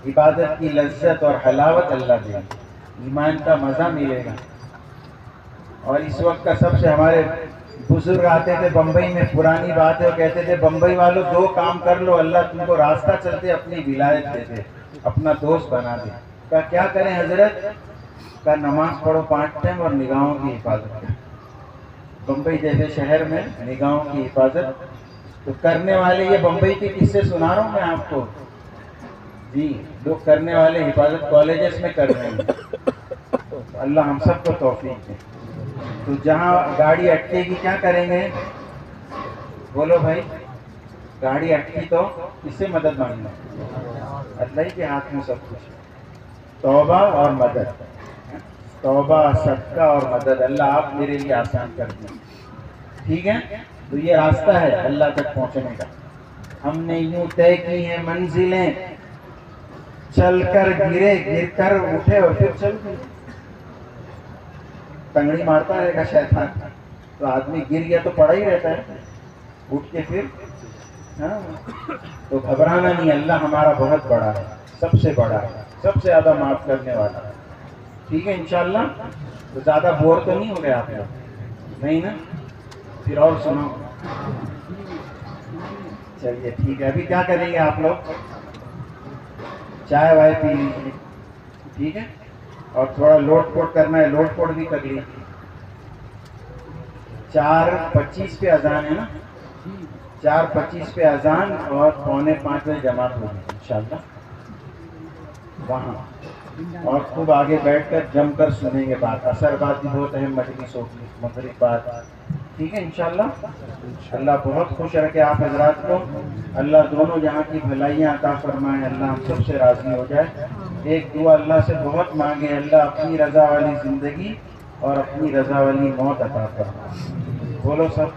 عبادت کی لذت اور حلاوت اللہ دیں گے، ایمان کا مزہ ملے گا. اور اس وقت کا سب سے ہمارے بزرگ آتے تھے بمبئی میں، پرانی بات ہے، وہ کہتے تھے بمبئی والوں 2 کام کر لو اللہ تم کو راستہ چلتے اپنی ولایت دے دے، اپنا دوست بنا دے. کہا کیا کریں حضرت؟ کہا نماز پڑھو 5 ٹائم اور نگاہوں کی حفاظت کرو. بمبئی جیسے شہر میں نگاہوں کی حفاظت تو کرنے والے، یہ بمبئی کے قصے سنا رہا ہوں میں آپ کو جی. لوگ کرنے والے حفاظت کالجز میں کر رہے ہیں. تو اللہ ہم سب کو توفیق دے. تو جہاں گاڑی اٹکے گی کیا کریں گے؟ بولو بھائی، گاڑی اٹکی تو کس سے مدد مانگنا؟ اللہ ہی کے ہاتھ میں سب کچھ ہے. توبہ اور مدد، توبہ صدقہ اور مدد. اللہ آپ میرے لیے آسان کر دیں. ٹھیک ہے؟ تو یہ راستہ ہے اللہ تک پہنچنے کا. ہم نے یوں طے کی ہیں منزلیں، چل کر گرے گر کر اٹھے اور پھر چل گئے. تنگڑی مارتا رہے گا شیطان، تو آدمی گر گیا تو پڑا ہی رہتا ہے، اٹھ کے پھر. ہاں تو گھبرانا نہیں، اللہ ہمارا بہت بڑا ہے، سب سے بڑا ہے، سب سے زیادہ معاف کرنے والا ہے. ٹھیک ہے انشاءاللہ. تو زیادہ بور تو نہیں ہو گئے آپ لوگ؟ نہیں نا؟ پھر اور سنو. چلیے ٹھیک ہے. ابھی کیا کریں گے آپ لوگ؟ چائے وائے پی لیجیے. ٹھیک ہے؟ اور تھوڑا لوٹ پوٹ کرنا ہے، لوٹ پوٹ بھی کر لیجیے. 4:25 پہ اذان ہے نا؟ 4:25 پہ اذان اور 4:45 بجے جماعت ہوگی انشاءاللہ وہاں. اور خوب آگے بیٹھ کر جم کر سنیں گے بات. اثر بات بھی بہت اہم مجلس ہوگی، مغرب بات. ٹھیک ہے انشاءاللہ. اللہ بہت خوش رکھے آپ حضرات کو. اللہ دونوں جہاں کی بھلائیاں عطا فرمائے. اللہ ہم سب سے راضی ہو جائے. ایک دعا اللہ سے بہت مانگے، اللہ اپنی رضا والی زندگی اور اپنی رضا والی موت عطا فرمائے. بولو سب،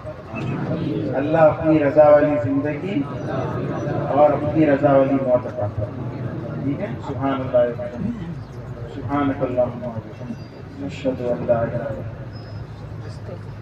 اللہ اپنی رضا والی زندگی اور اپنی رضا والی موت عطا فرمائے. ٹھیک ہے؟ سبحان اللہ، سبحانک اللہم و بحمدک، نشہد ان لا الہ الا انت.